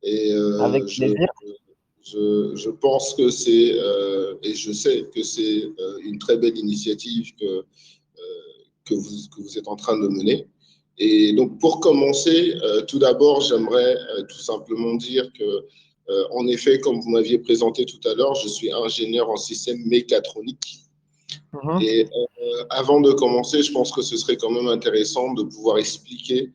Et Avec plaisir. je pense que c'est, et je sais que c'est une très belle initiative que vous êtes en train de mener. Et donc, pour commencer, tout d'abord, j'aimerais tout simplement dire que, en effet, comme vous m'aviez présenté tout à l'heure, je suis ingénieur en système mécatronique. Et avant de commencer, je pense que ce serait quand même intéressant de pouvoir expliquer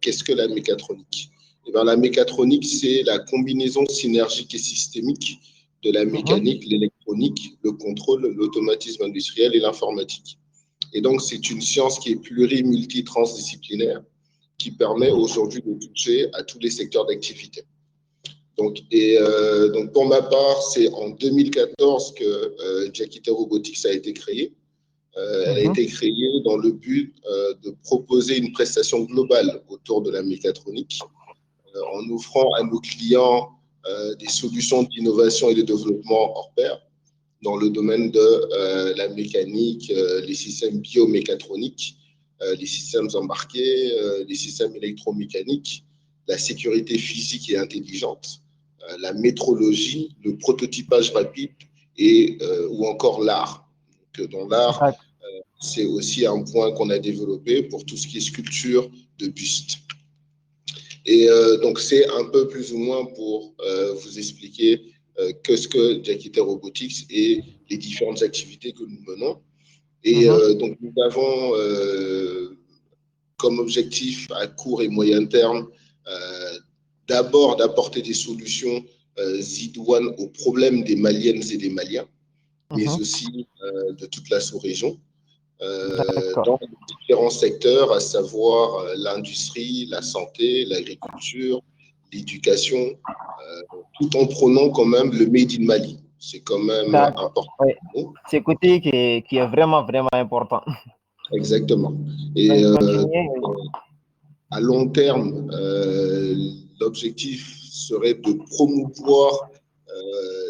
qu'est-ce que la mécatronique. Et bien, la mécatronique, c'est la combinaison synergique et systémique de la mécanique, l'électronique, le contrôle, l'automatisme industriel et l'informatique. Et donc, c'est une science qui est multitransdisciplinaire, qui permet aujourd'hui de toucher à tous les secteurs d'activité. Donc, donc, pour ma part, c'est en 2014 que Jakita Robotics a été créée. Elle a été créée dans le but de proposer une prestation globale autour de la mécatronique, en offrant à nos clients des solutions d'innovation et de développement hors pair dans le domaine de la mécanique, les systèmes biomécatroniques, les systèmes embarqués, les systèmes électromécaniques, la sécurité physique et intelligente, la métrologie, le prototypage rapide et ou encore l'art. Dans l'art, c'est aussi un point qu'on a développé pour tout ce qui est sculpture de buste. Et donc, c'est un peu plus ou moins pour vous expliquer qu'est-ce que Jakita Robotics et les différentes activités que nous menons. Et donc, nous avons comme objectif à court et moyen terme d'abord d'apporter des solutions idoines aux problèmes des Maliennes et des Maliens, mais aussi de toute la sous-région. Dans différents secteurs, à savoir l'industrie, la santé, l'agriculture, l'éducation, tout en prenant quand même le Made in Mali. C'est quand même important. Oui. C'est un côté qui est vraiment, vraiment important. Exactement. Et à long terme, l'objectif serait de promouvoir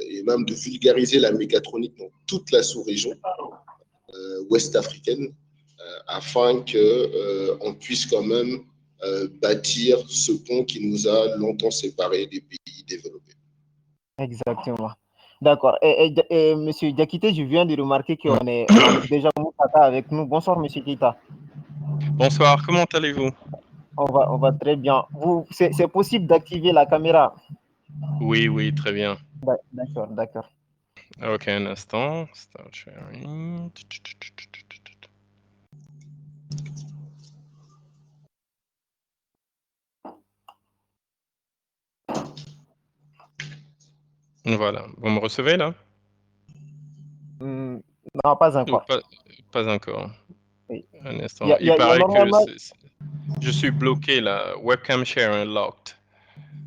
et même de vulgariser la mécatronique dans toute la sous-région ouest africaine, afin qu'on puisse quand même bâtir ce pont qui nous a longtemps séparés des pays développés. Exactement. D'accord. Et Monsieur Diakité, je viens de remarquer qu'on a déjà Moukata avec nous. Bonsoir, Monsieur Kita. Bonsoir, comment allez-vous? On va très bien. C'est possible d'activer la caméra? Oui, oui, très bien. D'accord, d'accord. Ok, un instant. Start sharing. Voilà, vous me recevez là? Non, pas encore. Pas encore. Oui. Un instant. Il paraît que je suis bloqué là. Webcam share unlocked.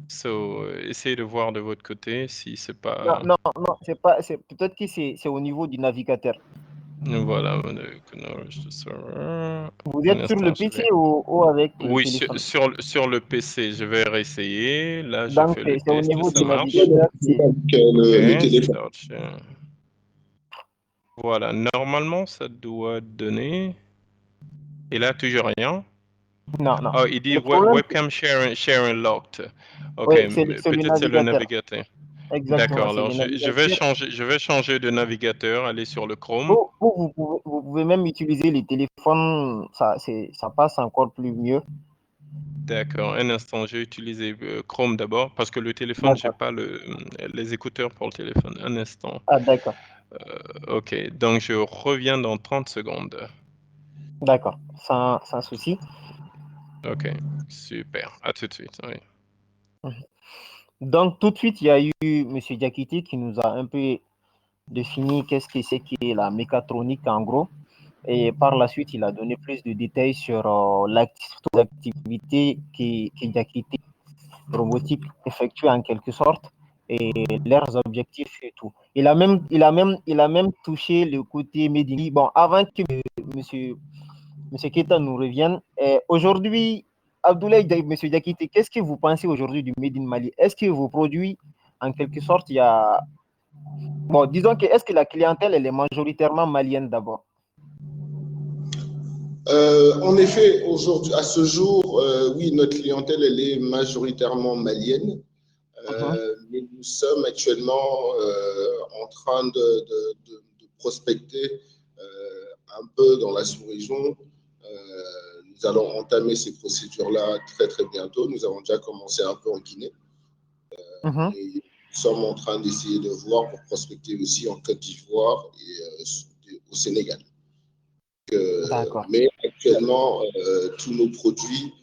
So, essayez de voir de votre côté si c'est pas. Non, c'est pas. Peut-être que c'est au niveau du navigateur. Voilà. Vous êtes sur le PC ou avec le téléphone? Oui, sur le PC. Je vais réessayer. Là, je Donc, fais le c'est au test. niveau Ça du marche. navigateur. Le téléphone. Voilà. Normalement, ça doit donner. Et là, toujours rien. Non. Oh, il dit webcam share unlocked. Ok, Oui, c'est peut-être c'est le navigateur. Exactement, D'accord, c'est alors le navigateur. je vais changer de navigateur, aller sur le Chrome. Vous pouvez même utiliser les téléphones, ça passe encore plus mieux. D'accord, un instant, j'ai utilisé Chrome d'abord parce que le téléphone, j'ai pas les écouteurs pour le téléphone. Un instant. Ah, d'accord. Ok, donc je reviens dans 30 secondes. D'accord, sans souci. Ok, super. À tout de suite. Oui. Donc, tout de suite, il y a eu M. Diakité qui nous a un peu défini qu'est-ce que c'est qui est la mécatronique en gros. Et par la suite, il a donné plus de détails sur l'activité que Diakité Robotique effectue en quelque sorte et leurs objectifs et tout. Il a même touché le côté médical. Bon, avant que Monsieur Keita nous revienne, aujourd'hui, Abdoulaye, Monsieur Diakité, qu'est-ce que vous pensez aujourd'hui du Made in Mali? Est-ce que vos produits, en quelque sorte, il y a... Bon, disons que est-ce que la clientèle, elle est majoritairement malienne d'abord? En effet, aujourd'hui, à ce jour, oui, notre clientèle, elle est majoritairement malienne. Mais nous sommes actuellement en train de prospecter un peu dans la sous-région. Nous allons entamer ces procédures-là très, très bientôt. Nous avons déjà commencé un peu en Guinée. Et nous sommes en train d'essayer de voir pour prospecter aussi en Côte d'Ivoire et au Sénégal. Mais actuellement, tous nos produits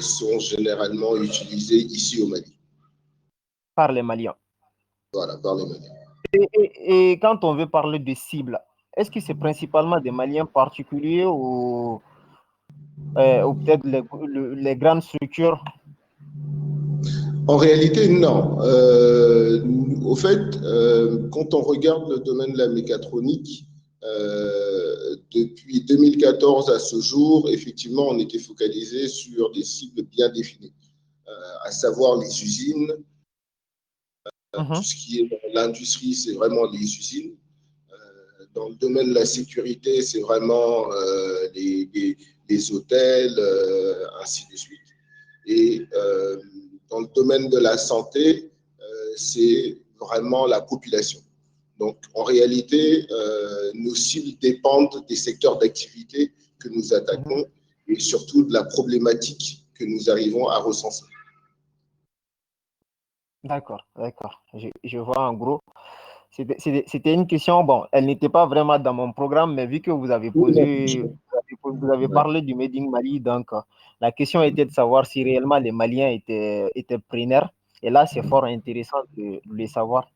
sont généralement utilisés ici au Mali. Par les Maliens. Voilà, par les Maliens. Et quand on veut parler de cibles, est-ce que c'est principalement des Maliens particuliers ou peut-être les grandes structures? En réalité, non. Au fait, quand on regarde le domaine de la mécatronique, depuis 2014 à ce jour, effectivement, on était focalisé sur des cibles bien définies, à savoir les usines. Tout ce qui est dans l'industrie, c'est vraiment les usines. Dans le domaine de la sécurité, c'est vraiment les hôtels, ainsi de suite. Et dans le domaine de la santé, c'est vraiment la population. Donc, en réalité, nos cibles dépendent des secteurs d'activité que nous attaquons et surtout de la problématique que nous arrivons à recenser. D'accord. Je vois en gros. C'était une question, bon, elle n'était pas vraiment dans mon programme, mais vu que vous avez parlé du Made in Mali, donc la question était de savoir si réellement les Maliens étaient preneurs. Et là, c'est fort intéressant de les savoir.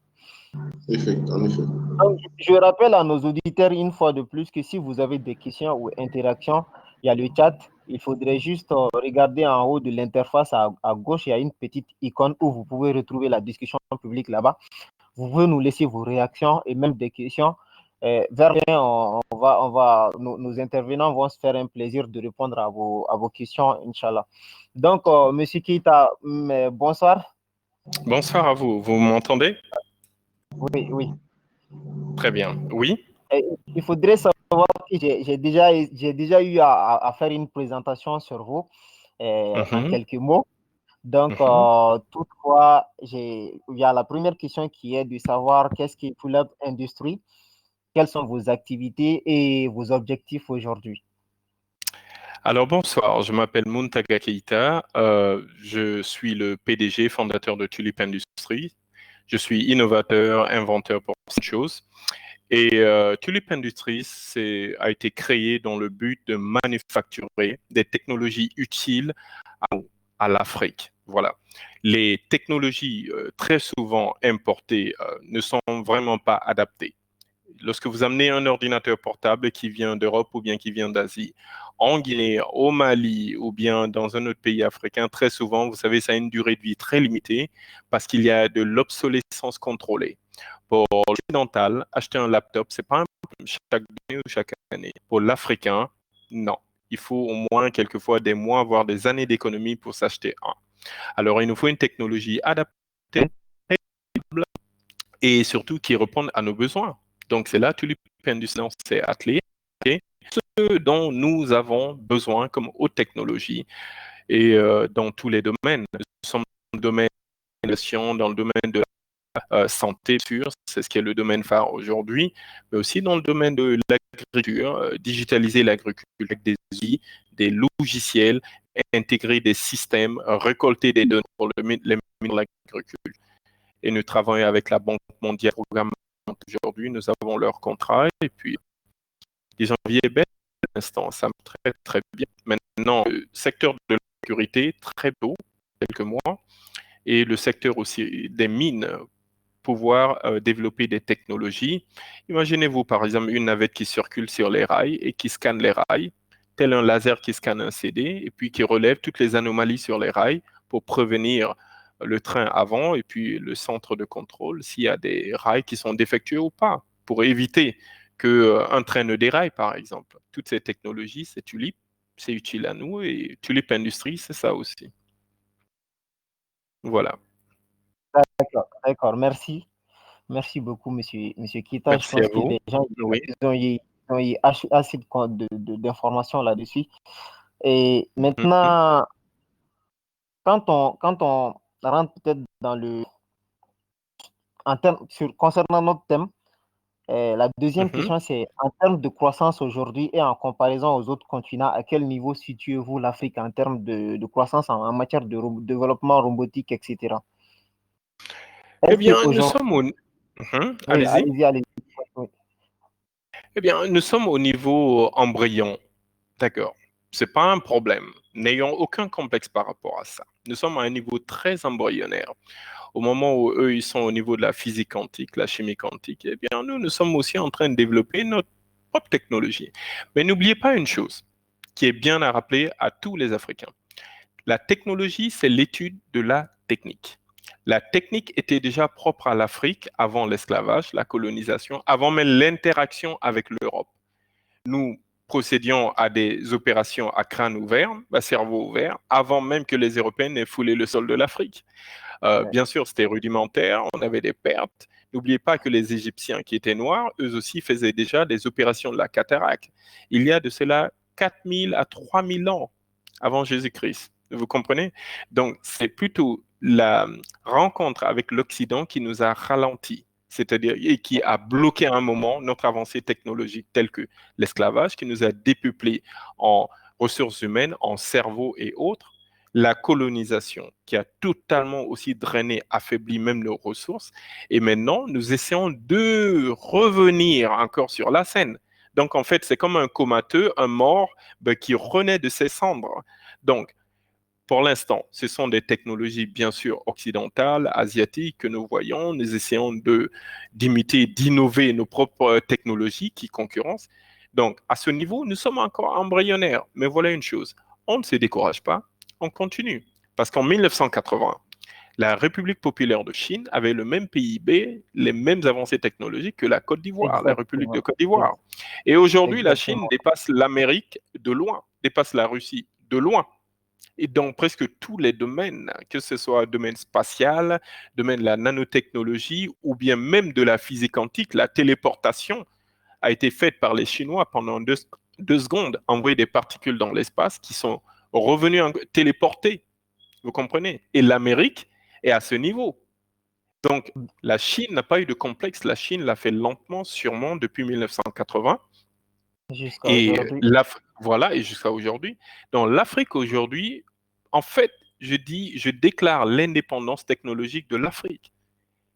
En effet. Donc, je rappelle à nos auditeurs une fois de plus que si vous avez des questions ou interactions, il y a le chat. Il faudrait juste regarder en haut de l'interface à gauche, il y a une petite icône où vous pouvez retrouver la discussion publique là-bas. Vous pouvez nous laisser vos réactions et même des questions. Vers nos intervenants vont se faire un plaisir de répondre à vos questions, Inch'Allah. Donc, Monsieur Keita, bonsoir. Bonsoir à vous. Vous m'entendez? Oui. Très bien. Oui. Il faudrait savoir que j'ai déjà eu à faire une présentation sur vous en quelques mots. Donc, toutefois, il y a la première question qui est de savoir qu'est-ce qui est Pull-Up Industries, quelles sont vos activités et vos objectifs aujourd'hui. Alors bonsoir, je m'appelle Muntaga Keita, je suis le PDG fondateur de Tulip Industries. Je suis innovateur, inventeur pour cette chose. Et Tulip Industries a été créé dans le but de manufacturer des technologies utiles à l'Afrique. Voilà. Les technologies très souvent importées ne sont vraiment pas adaptées. Lorsque vous amenez un ordinateur portable qui vient d'Europe ou bien qui vient d'Asie, en Guinée, au Mali ou bien dans un autre pays africain, très souvent, vous savez, ça a une durée de vie très limitée parce qu'il y a de l'obsolescence contrôlée. Pour l'occidental, acheter un laptop, c'est pas un problème chaque année ou chaque année. Pour l'Africain, non. Il faut au moins quelquefois des mois, voire des années d'économie pour s'acheter un. Alors, il nous faut une technologie adaptée et surtout qui réponde à nos besoins. Donc, c'est là que Tulip Industries s'est attelé, ce dont nous avons besoin comme haute technologie et dans tous les domaines. Nous sommes dans le domaine de l'innovation, dans le domaine de la santé, c'est ce qui est le domaine phare aujourd'hui, mais aussi dans le domaine de l'agriculture, digitaliser l'agriculture avec des outils, des logiciels, intégrer des systèmes, récolter des données pour les mettre dans l'agriculture. Et nous travaillons avec la Banque mondiale programme. Aujourd'hui, nous avons leur contrat et puis, disons, la vie est belle pour l'instant, ça me très, très bien. Maintenant, le secteur de la sécurité, très tôt, quelques mois, et le secteur aussi des mines, pouvoir développer des technologies. Imaginez-vous, par exemple, une navette qui circule sur les rails et qui scanne les rails, tel un laser qui scanne un CD, et puis qui relève toutes les anomalies sur les rails pour prévenir le train avant et puis le centre de contrôle s'il y a des rails qui sont défectueux ou pas, pour éviter qu'un train ne déraille, par exemple. Toutes ces technologies, c'est Tulip, c'est utile à nous et Tulip Industries, c'est ça aussi. Voilà. D'accord. Merci beaucoup, monsieur Kita. Merci Je pense à que vous. les gens Oui. ont eu assez d'informations là-dessus. Et maintenant, quand on rentre peut-être dans le... concernant notre thème, la deuxième Mhm. question, c'est en termes de croissance aujourd'hui et en comparaison aux autres continents, à quel niveau situez-vous l'Afrique en termes de croissance en matière de développement robotique, etc. Eh Est-ce bien, nous qu'aujourd'hui... sommes au... Mhm. Oui, Allez-y. allez-y, allez-y. Oui, Eh bien, nous sommes au niveau embryon. D'accord. C'est pas un problème. N'ayons aucun complexe par rapport à ça. Nous sommes à un niveau très embryonnaire. Au moment où eux, ils sont au niveau de la physique quantique, la chimie quantique, eh bien, nous sommes aussi en train de développer notre propre technologie. Mais n'oubliez pas une chose qui est bien à rappeler à tous les Africains. La technologie, c'est l'étude de la technique. La technique était déjà propre à l'Afrique avant l'esclavage, la colonisation, avant même l'interaction avec l'Europe. Nous procédions à des opérations à crâne ouvert, à cerveau ouvert, avant même que les Européens n'aient foulé le sol de l'Afrique. oui, Bien sûr, c'était rudimentaire, on avait des pertes. N'oubliez pas que les Égyptiens qui étaient noirs, eux aussi faisaient déjà des opérations de la cataracte. Il y a de cela 4000 à 3000 ans avant Jésus-Christ. Vous comprenez? Donc, c'est plutôt la rencontre avec l'Occident qui nous a ralenti, c'est-à-dire et qui a bloqué à un moment notre avancée technologique telle que l'esclavage, qui nous a dépeuplés en ressources humaines, en cerveau et autres, la colonisation qui a totalement aussi drainé, affaibli même nos ressources. Et maintenant, nous essayons de revenir encore sur la scène. Donc, en fait, c'est comme un comateux, un mort qui renaît de ses cendres. Donc, pour l'instant, ce sont des technologies bien sûr occidentales, asiatiques que nous voyons. Nous essayons d'imiter, d'innover nos propres technologies qui concurrencent. Donc, à ce niveau, nous sommes encore embryonnaires. Mais voilà une chose, on ne se décourage pas, on continue. Parce qu'en 1980, la République populaire de Chine avait le même PIB, les mêmes avancées technologiques que la Côte d'Ivoire, la République de exactement. Côte d'Ivoire. Et aujourd'hui, la Chine Exactement. dépasse l'Amérique de loin, dépasse la Russie de loin. Et dans presque tous les domaines, que ce soit domaine spatial, domaine de la nanotechnologie ou bien même de la physique quantique, la téléportation a été faite par les Chinois pendant deux secondes, envoyer des particules dans l'espace qui sont revenues téléportées. Vous comprenez? Et l'Amérique est à ce niveau. Donc, la Chine n'a pas eu de complexe. La Chine l'a fait lentement, sûrement, depuis 1980. Jusqu'à Et aujourd'hui. voilà, et jusqu'à aujourd'hui. Dans l'Afrique aujourd'hui, en fait, je déclare l'indépendance technologique de l'Afrique.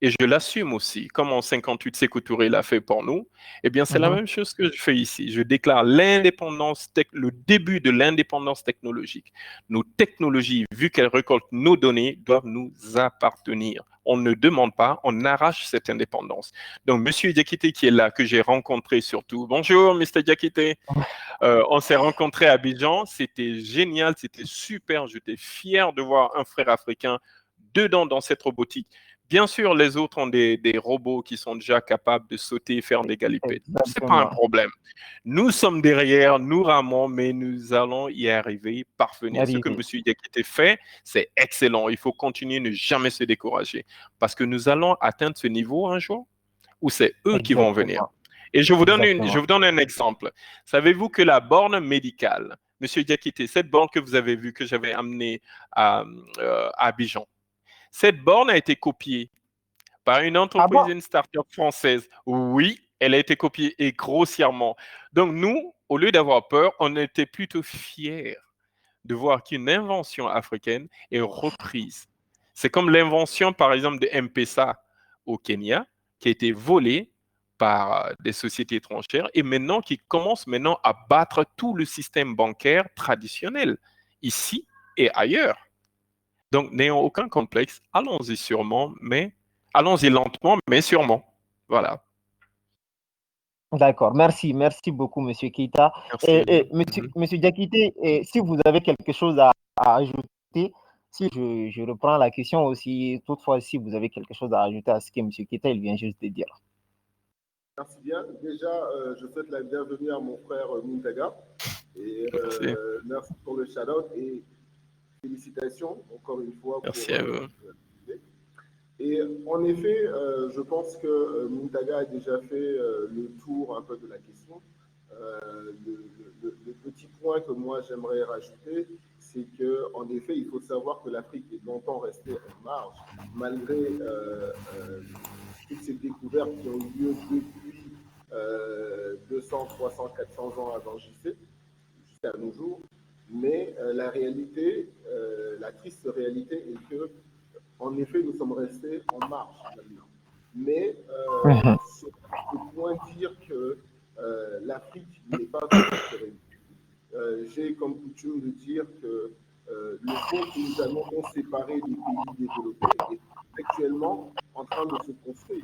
Et je l'assume aussi, comme en 58 Sékou Touré l'a fait pour nous, eh bien c'est la Mhm. même chose que je fais ici. Je déclare le début de l'indépendance technologique. Nos technologies, vu qu'elles récoltent nos données, doivent nous appartenir. On ne demande pas, on arrache cette indépendance. Donc, Monsieur Diakité qui est là, que j'ai rencontré surtout. Bonjour, Mr. Diakité. On s'est rencontrés à Abidjan. C'était génial, c'était super. J'étais fier de voir un frère africain dedans dans cette robotique. Bien sûr, les autres ont des robots qui sont déjà capables de sauter et faire des galipettes. Ce n'est pas un Exactement. problème. Nous sommes derrière, nous ramons, mais nous allons y arriver, parvenir. Ce que M. Arrivé. Diakité fait, c'est excellent. Il faut continuer, ne jamais se décourager. Parce que nous allons atteindre ce niveau un jour où c'est eux qui vont venir. Exactement. Et je Exactement. vous donne un exemple. Savez-vous que la borne médicale, M. Diakité, cette borne que vous avez vue, que j'avais amenée à Abidjan, cette borne a été copiée par une Ah entreprise, bon? une start-up française. Oui, elle a été copiée et grossièrement. Donc nous, au lieu d'avoir peur, on était plutôt fiers de voir qu'une invention africaine est reprise. C'est comme l'invention, par exemple, de M-Pesa au Kenya, qui a été volée par des sociétés étrangères et maintenant qui commence maintenant à battre tout le système bancaire traditionnel ici et ailleurs. Donc, n'ayons aucun complexe, allons-y sûrement, mais allons-y lentement, mais sûrement. Voilà. D'accord. Merci. Merci beaucoup, Monsieur Keita. Et Merci. Mhm. Monsieur Diakité, si vous avez quelque chose à ajouter, si je reprends la question aussi, toutefois, si vous avez quelque chose à ajouter à ce que Monsieur Keita, il vient juste de dire. Merci bien. Déjà, je souhaite la bienvenue à mon frère Muntaga. Et Merci. merci pour le shout-out et félicitations encore une fois Merci pour à vous. et en effet, je pense que Muntaga a déjà fait le tour un peu de la question. Le petit point que moi j'aimerais rajouter, c'est qu'en effet, il faut savoir que l'Afrique est longtemps restée en marge, malgré toutes ces découvertes qui ont eu lieu depuis 200, 300, 400 ans avant JC, jusqu'à nos jours. Mais la réalité, la triste réalité est que, en effet, nous sommes restés en marge maintenant. Mais ce point dire que l'Afrique n'est pas structurée. J'ai comme coutume de dire que le pont que nous allons séparer des pays développés est actuellement en train de se construire.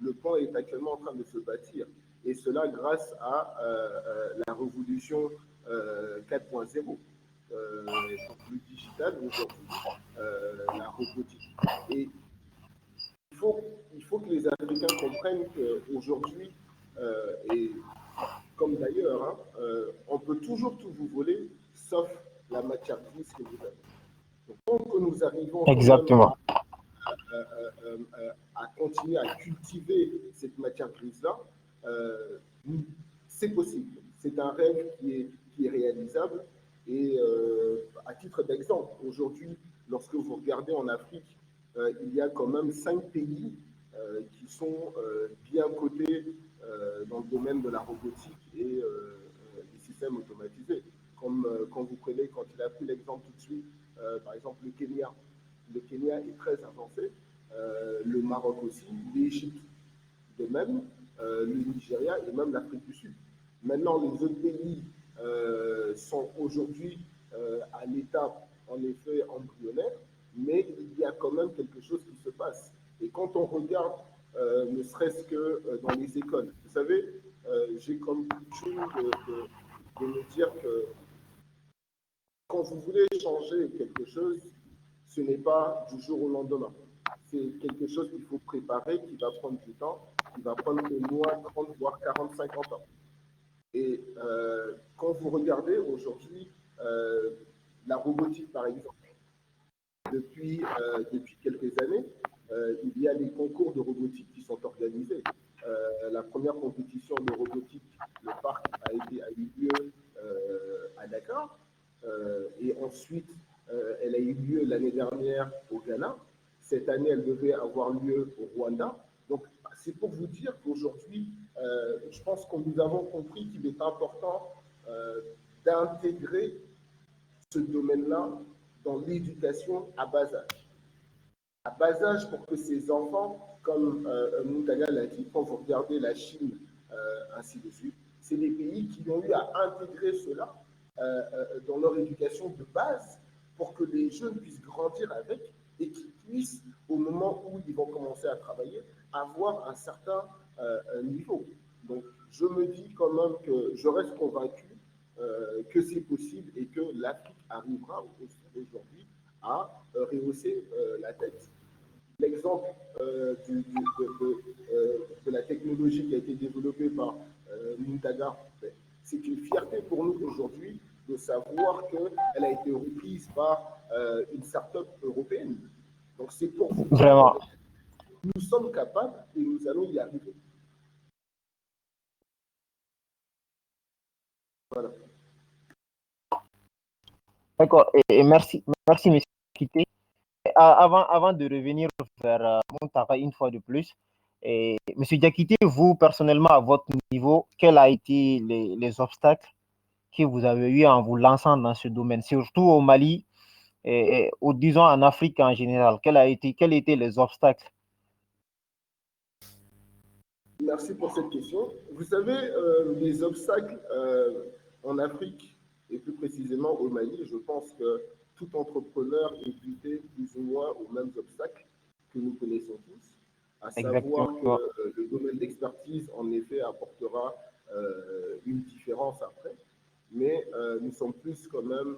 Le pont est actuellement en train de se bâtir. Et cela grâce à la révolution 4.0. Le digital aujourd'hui, la robotique. Et il faut que les Africains comprennent qu'aujourd'hui, et comme d'ailleurs, on peut toujours tout vous voler, sauf la matière grise que vous avez. Donc, tant que nous arrivons Exactement. à continuer à cultiver cette matière grise-là, c'est possible. C'est un rêve qui est réalisable. Et à titre d'exemple, aujourd'hui, lorsque vous regardez en Afrique, il y a quand même 5 pays qui sont bien cotés dans le domaine de la robotique et des systèmes automatisés. Comme quand il a pris l'exemple tout de suite, par exemple le Kenya. Le Kenya est très avancé, le Maroc aussi, l'Égypte de même, le Nigeria et même l'Afrique du Sud. Maintenant, les autres pays sont aujourd'hui à l'étape, en effet, embryonnaire, mais il y a quand même quelque chose qui se passe. Et quand on regarde, ne serait-ce que dans les écoles, vous savez, j'ai comme coutume de me dire que quand vous voulez changer quelque chose, ce n'est pas du jour au lendemain. C'est quelque chose qu'il faut préparer, qui va prendre du temps, qui va prendre au moins 30, voire 40, 50 ans. Et quand vous regardez aujourd'hui la robotique, par exemple, depuis quelques années, il y a des concours de robotique qui sont organisés. La première compétition de robotique, le parc, a eu lieu à Dakar. Et ensuite, elle a eu lieu l'année dernière au Ghana. Cette année, elle devait avoir lieu au Rwanda. Donc, c'est pour vous dire qu'aujourd'hui, je pense que nous avons compris qu'il est important d'intégrer ce domaine-là dans l'éducation à bas âge. À bas âge pour que ces enfants, comme Moutaga l'a dit, quand vous regardez la Chine, ainsi de suite, c'est des pays qui ont eu à intégrer cela dans leur éducation de base pour que les jeunes puissent grandir avec et qu'ils puissent, au moment où ils vont commencer à travailler, avoir un certain niveau. Donc, je me dis quand même que je reste convaincu que c'est possible et que l'Afrique arrivera aujourd'hui à rehausser la tête. L'exemple de la technologie qui a été développée par Muntaga, c'est une fierté pour nous aujourd'hui de savoir qu'elle a été reprise par une start-up européenne. Donc c'est pour vous dire Vraiment. que nous sommes capables et nous allons y arriver. Voilà. D'accord. Et merci, monsieur Kité. Avant de revenir vers Montara une fois de plus, monsieur Diakité, vous personnellement, à votre niveau, quels ont été les obstacles que vous avez eu en vous lançant dans ce domaine, surtout au Mali ou disons en Afrique en général? Quels étaient les obstacles? Merci pour cette question. Vous savez, les obstacles en Afrique, et plus précisément au Mali, je pense que tout entrepreneur est buté plus ou moins aux mêmes obstacles que nous connaissons tous, à savoir Exactement. que le domaine d'expertise, en effet, apportera une différence après, mais nous sommes plus quand même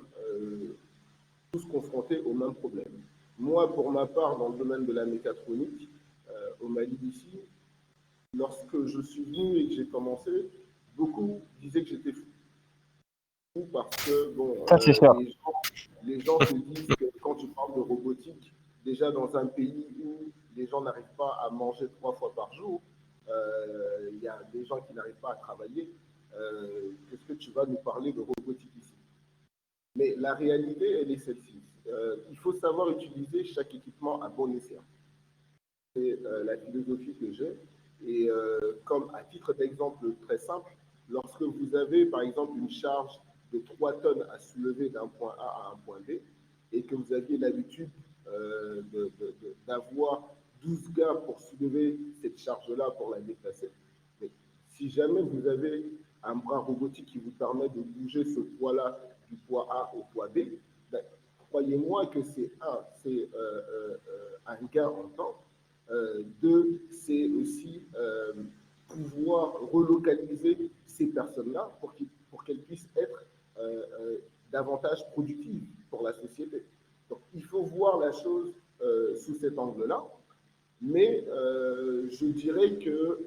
tous confrontés au même problème. Moi, pour ma part, dans le domaine de la mécatronique, au Mali d'ici, lorsque je suis venu et que j'ai commencé, beaucoup disaient que j'étais fou. Parce que, bon, Ça, c'est sûr. les gens te disent que quand tu parles de robotique, déjà dans un pays où les gens n'arrivent pas à manger 3 fois par jour, il y a des gens qui n'arrivent pas à travailler, qu'est-ce que tu vas nous parler de robotique ici? Mais la réalité, elle est celle-ci. Il faut savoir utiliser chaque équipement à bon escient. C'est la philosophie que j'ai. Et comme à titre d'exemple très simple, lorsque vous avez par exemple une charge de 3 tonnes à soulever d'un point A à un point B, et que vous aviez l'habitude d'avoir 12 gars pour soulever cette charge-là, pour la déplacer, mais si jamais vous avez un bras robotique qui vous permet de bouger ce poids-là du poids A au poids B, ben, croyez-moi que c'est un gain en temps. Deux, c'est aussi pouvoir relocaliser ces personnes-là pour qu'elles puissent être davantage productives pour la société. Donc, il faut voir la chose sous cet angle-là, mais je dirais que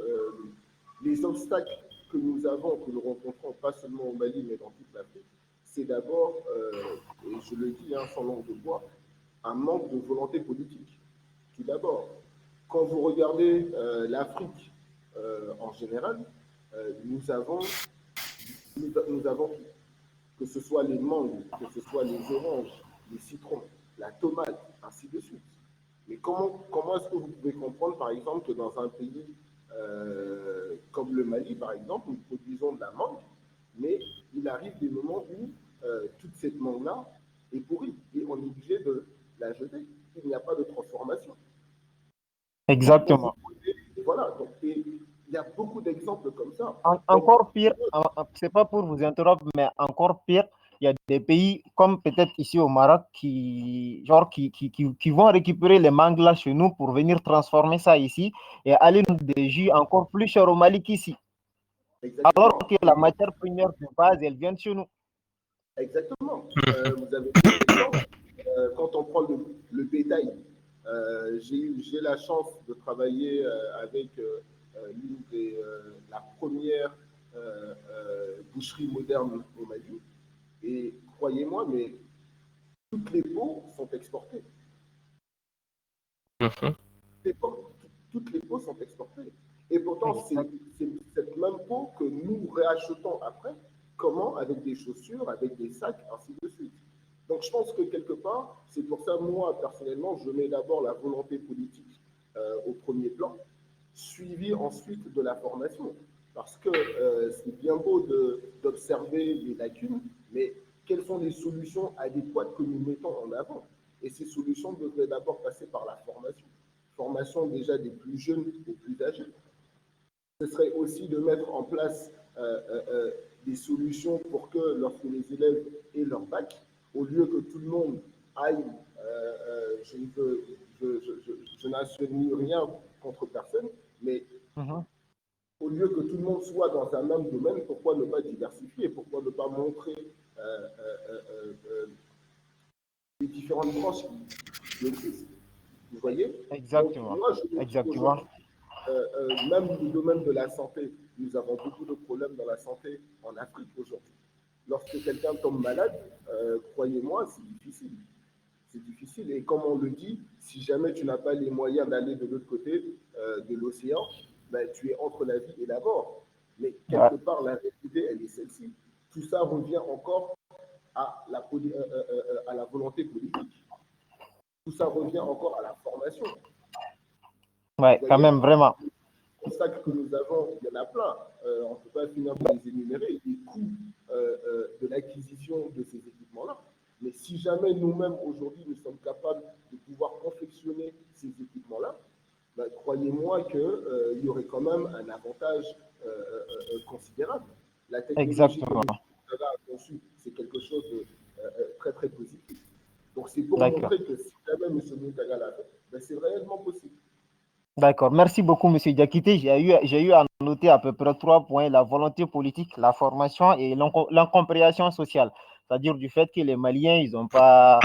les obstacles que nous avons, que nous rencontrons, pas seulement au Mali, mais dans toute l'Afrique, c'est d'abord, et je le dis sans langue de bois, un manque de volonté politique. Tout d'abord, quand vous regardez l'Afrique en général, nous avons que ce soit les mangues, que ce soit les oranges, les citrons, la tomate, ainsi de suite. Mais comment est-ce que vous pouvez comprendre, par exemple, que dans un pays comme le Mali, par exemple, nous produisons de la mangue, mais il arrive des moments où toute cette mangue-là est pourrie et on est obligé de la jeter. Il n'y a pas de transformation. Exactement. Voilà, donc il y a beaucoup d'exemples comme ça. Encore pire, c'est pas pour vous interrompre, mais encore pire, il y a des pays comme peut-être ici au Maroc qui vont récupérer les mangues là chez nous pour venir transformer ça ici et aller nous des jus encore plus chers au Mali qu'ici. Alors que la matière première de base, elle vient de chez nous. Exactement. Vous avez des exemples. Quand on prend le bétail, j'ai la chance de travailler avec la première boucherie moderne au Mali. Et croyez-moi, mais toutes les peaux sont exportées. Toutes les peaux sont exportées. Et pourtant, c'est cette même peau que nous réachetons après. Comment? Avec des chaussures, avec des sacs, ainsi de suite. Donc, je pense que quelque part, c'est pour ça, moi, personnellement, je mets d'abord la volonté politique au premier plan, suivi ensuite de la formation. Parce que c'est bien beau d'observer les lacunes, mais quelles sont les solutions adéquates que nous mettons en avant? Et ces solutions devraient d'abord passer par la formation. Formation déjà des plus jeunes aux plus âgés. Ce serait aussi de mettre en place des solutions pour que lorsque les élèves aient leur bac, au lieu que tout le monde aille, je n'insinue rien contre personne, mais au lieu que tout le monde soit dans un même domaine, pourquoi ne pas diversifier? Pourquoi ne pas montrer les différentes branches qui existent? Vous voyez? Exactement. Donc, moi, je Exactement. Même le domaine de la santé, nous avons beaucoup de problèmes dans la santé en Afrique aujourd'hui. Lorsque quelqu'un tombe malade, croyez-moi, c'est difficile. C'est difficile. Et comme on le dit, si jamais tu n'as pas les moyens d'aller de l'autre côté de l'océan, ben, tu es entre la vie et la mort. Mais quelque part, la réalité, elle est celle-ci. Tout ça revient encore à la volonté politique. Tout ça revient encore à la formation. Ouais, quand même, vraiment. Les obstacles que nous avons, il y en a plein. On ne peut pas finir de les énumérer. Les coûts de l'acquisition de ces équipements-là. Mais si jamais nous-mêmes, aujourd'hui, nous sommes capables de pouvoir confectionner ces équipements-là, ben, croyez-moi qu'il y aurait quand même un avantage considérable. La technologie que nous avons conçue, c'est quelque chose de très, très positif. Donc, c'est pour montrer que si jamais M. Moutaga l'a fait, ben, c'est réellement possible. D'accord. Merci beaucoup, M. Diakité. J'ai eu à noter à peu près 3 points: la volonté politique, la formation et l'incompréhension sociale. C'est-à-dire du fait que les Maliens, ils n'ont pas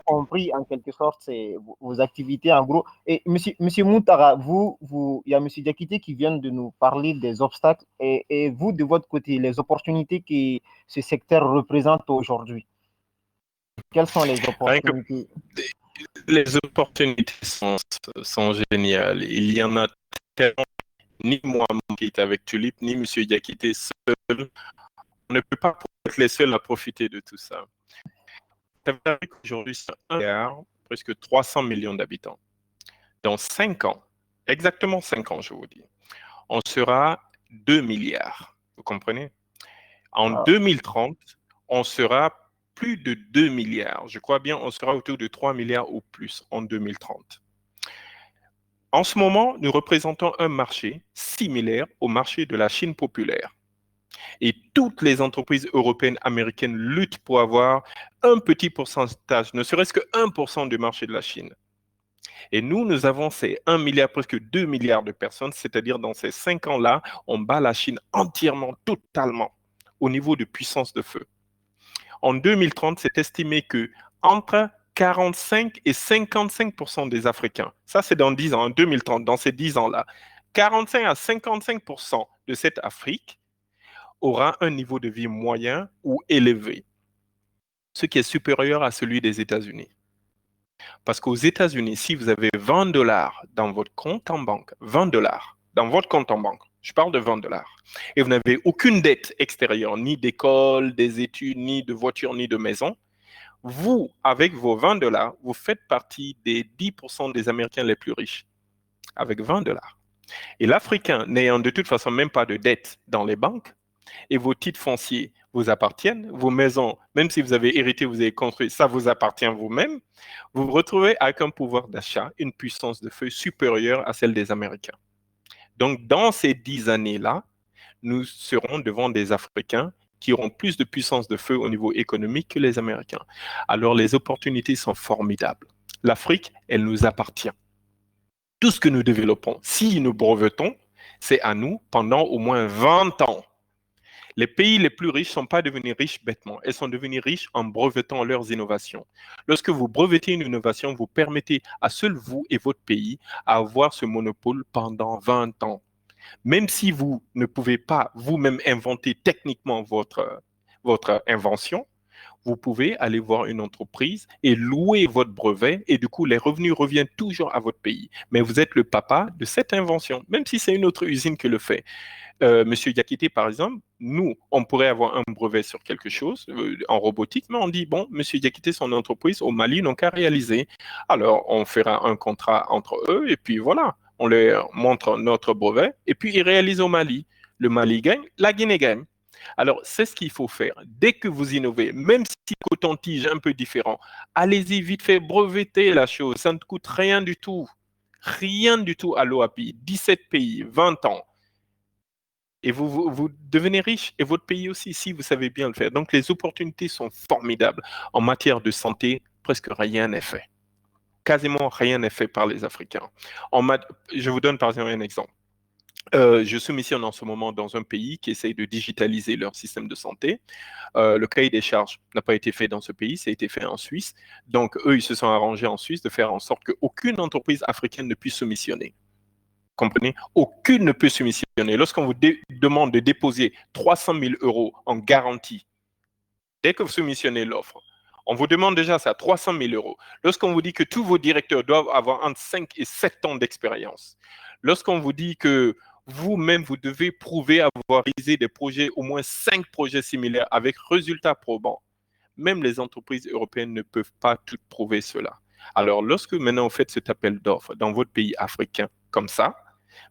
compris en quelque sorte vos activités en gros. Et monsieur Moutara, il y a M. Diakité qui vient de nous parler des obstacles et vous, de votre côté, les opportunités que ce secteur représente aujourd'hui. Quelles sont les opportunités? Les opportunités sont géniales. Il y en a tellement. Ni moi qui est avec Tulip, ni M. Diakité seul. On ne peut pas être les seuls à profiter de tout ça. Aujourd'hui, c'est 1 milliard, presque 300 millions d'habitants. Dans 5 ans, exactement 5 ans, je vous dis, on sera 2 milliards. Vous comprenez? En 2030, on sera plus de 2 milliards. Je crois bien on sera autour de 3 milliards ou plus en 2030. En ce moment, nous représentons un marché similaire au marché de la Chine populaire. Et toutes les entreprises européennes, américaines luttent pour avoir un petit pourcentage, ne serait-ce que 1% du marché de la Chine. Et nous avons ces 1 milliard, presque 2 milliards de personnes, c'est-à-dire dans ces 5 ans-là, on bat la Chine entièrement, totalement, au niveau de puissance de feu. En 2030, c'est estimé que entre 45 et 55% des Africains, ça c'est dans 10 ans, en 2030, dans ces 10 ans-là, 45 à 55% de cette Afrique aura un niveau de vie moyen ou élevé, ce qui est supérieur à celui des États-Unis. Parce qu'aux États-Unis, si vous avez 20 dollars dans votre compte en banque, 20 dollars dans votre compte en banque, je parle de 20 dollars, et vous n'avez aucune dette extérieure, ni d'école, des études, ni de voiture, ni de maison, vous, avec vos 20 dollars, vous faites partie des 10% des Américains les plus riches, avec 20 dollars. Et l'Africain, n'ayant de toute façon même pas de dette dans les banques, et vos titres fonciers vous appartiennent, vos maisons, même si vous avez hérité, vous avez construit, ça vous appartient vous-même, vous vous retrouvez avec un pouvoir d'achat, une puissance de feu supérieure à celle des Américains. Donc, dans ces 10 années-là, nous serons devant des Africains qui auront plus de puissance de feu au niveau économique que les Américains. Alors, les opportunités sont formidables. L'Afrique, elle nous appartient. Tout ce que nous développons, si nous brevetons, c'est à nous pendant au moins 20 ans. Les pays les plus riches ne sont pas devenus riches bêtement. Ils sont devenus riches en brevetant leurs innovations. Lorsque vous brevetez une innovation, vous permettez à seul vous et votre pays à avoir ce monopole pendant 20 ans. Même si vous ne pouvez pas vous-même inventer techniquement votre invention, vous pouvez aller voir une entreprise et louer votre brevet et du coup, les revenus reviennent toujours à votre pays. Mais vous êtes le papa de cette invention, même si c'est une autre usine qui le fait. Monsieur Diakité, par exemple, nous, on pourrait avoir un brevet sur quelque chose en robotique, mais on dit, bon, Monsieur Diakité, son entreprise au Mali n'ont qu'à réaliser. Alors, on fera un contrat entre eux et puis voilà, on leur montre notre brevet et puis ils réalisent au Mali. Le Mali gagne, la Guinée gagne. Alors, c'est ce qu'il faut faire. Dès que vous innovez, même si coton-tige est un peu différent, allez-y vite fait, brevetez la chose. Ça ne coûte rien du tout. Rien du tout à l'OAPI. 17 pays, 20 ans. Et vous devenez riche, et votre pays aussi, si vous savez bien le faire. Donc, les opportunités sont formidables. En matière de santé, presque rien n'est fait. Quasiment rien n'est fait par les Africains. Je vous donne par exemple un exemple. Je soumissionne en ce moment dans un pays qui essaye de digitaliser leur système de santé. Le cahier des charges n'a pas été fait dans ce pays, ça a été fait en Suisse. Donc, eux, ils se sont arrangés en Suisse de faire en sorte qu'aucune entreprise africaine ne puisse soumissionner. Comprenez? Aucune ne peut soumissionner. Lorsqu'on vous demande de déposer 300 000 € en garantie, dès que vous soumissionnez l'offre, on vous demande déjà ça, 300 000 €. Lorsqu'on vous dit que tous vos directeurs doivent avoir entre 5 et 7 ans d'expérience, lorsqu'on vous dit que vous-même, vous devez prouver avoir réalisé des projets, au moins 5 projets similaires avec résultats probants, même les entreprises européennes ne peuvent pas toutes prouver cela. Alors, lorsque maintenant vous faites cet appel d'offres dans votre pays africain comme ça,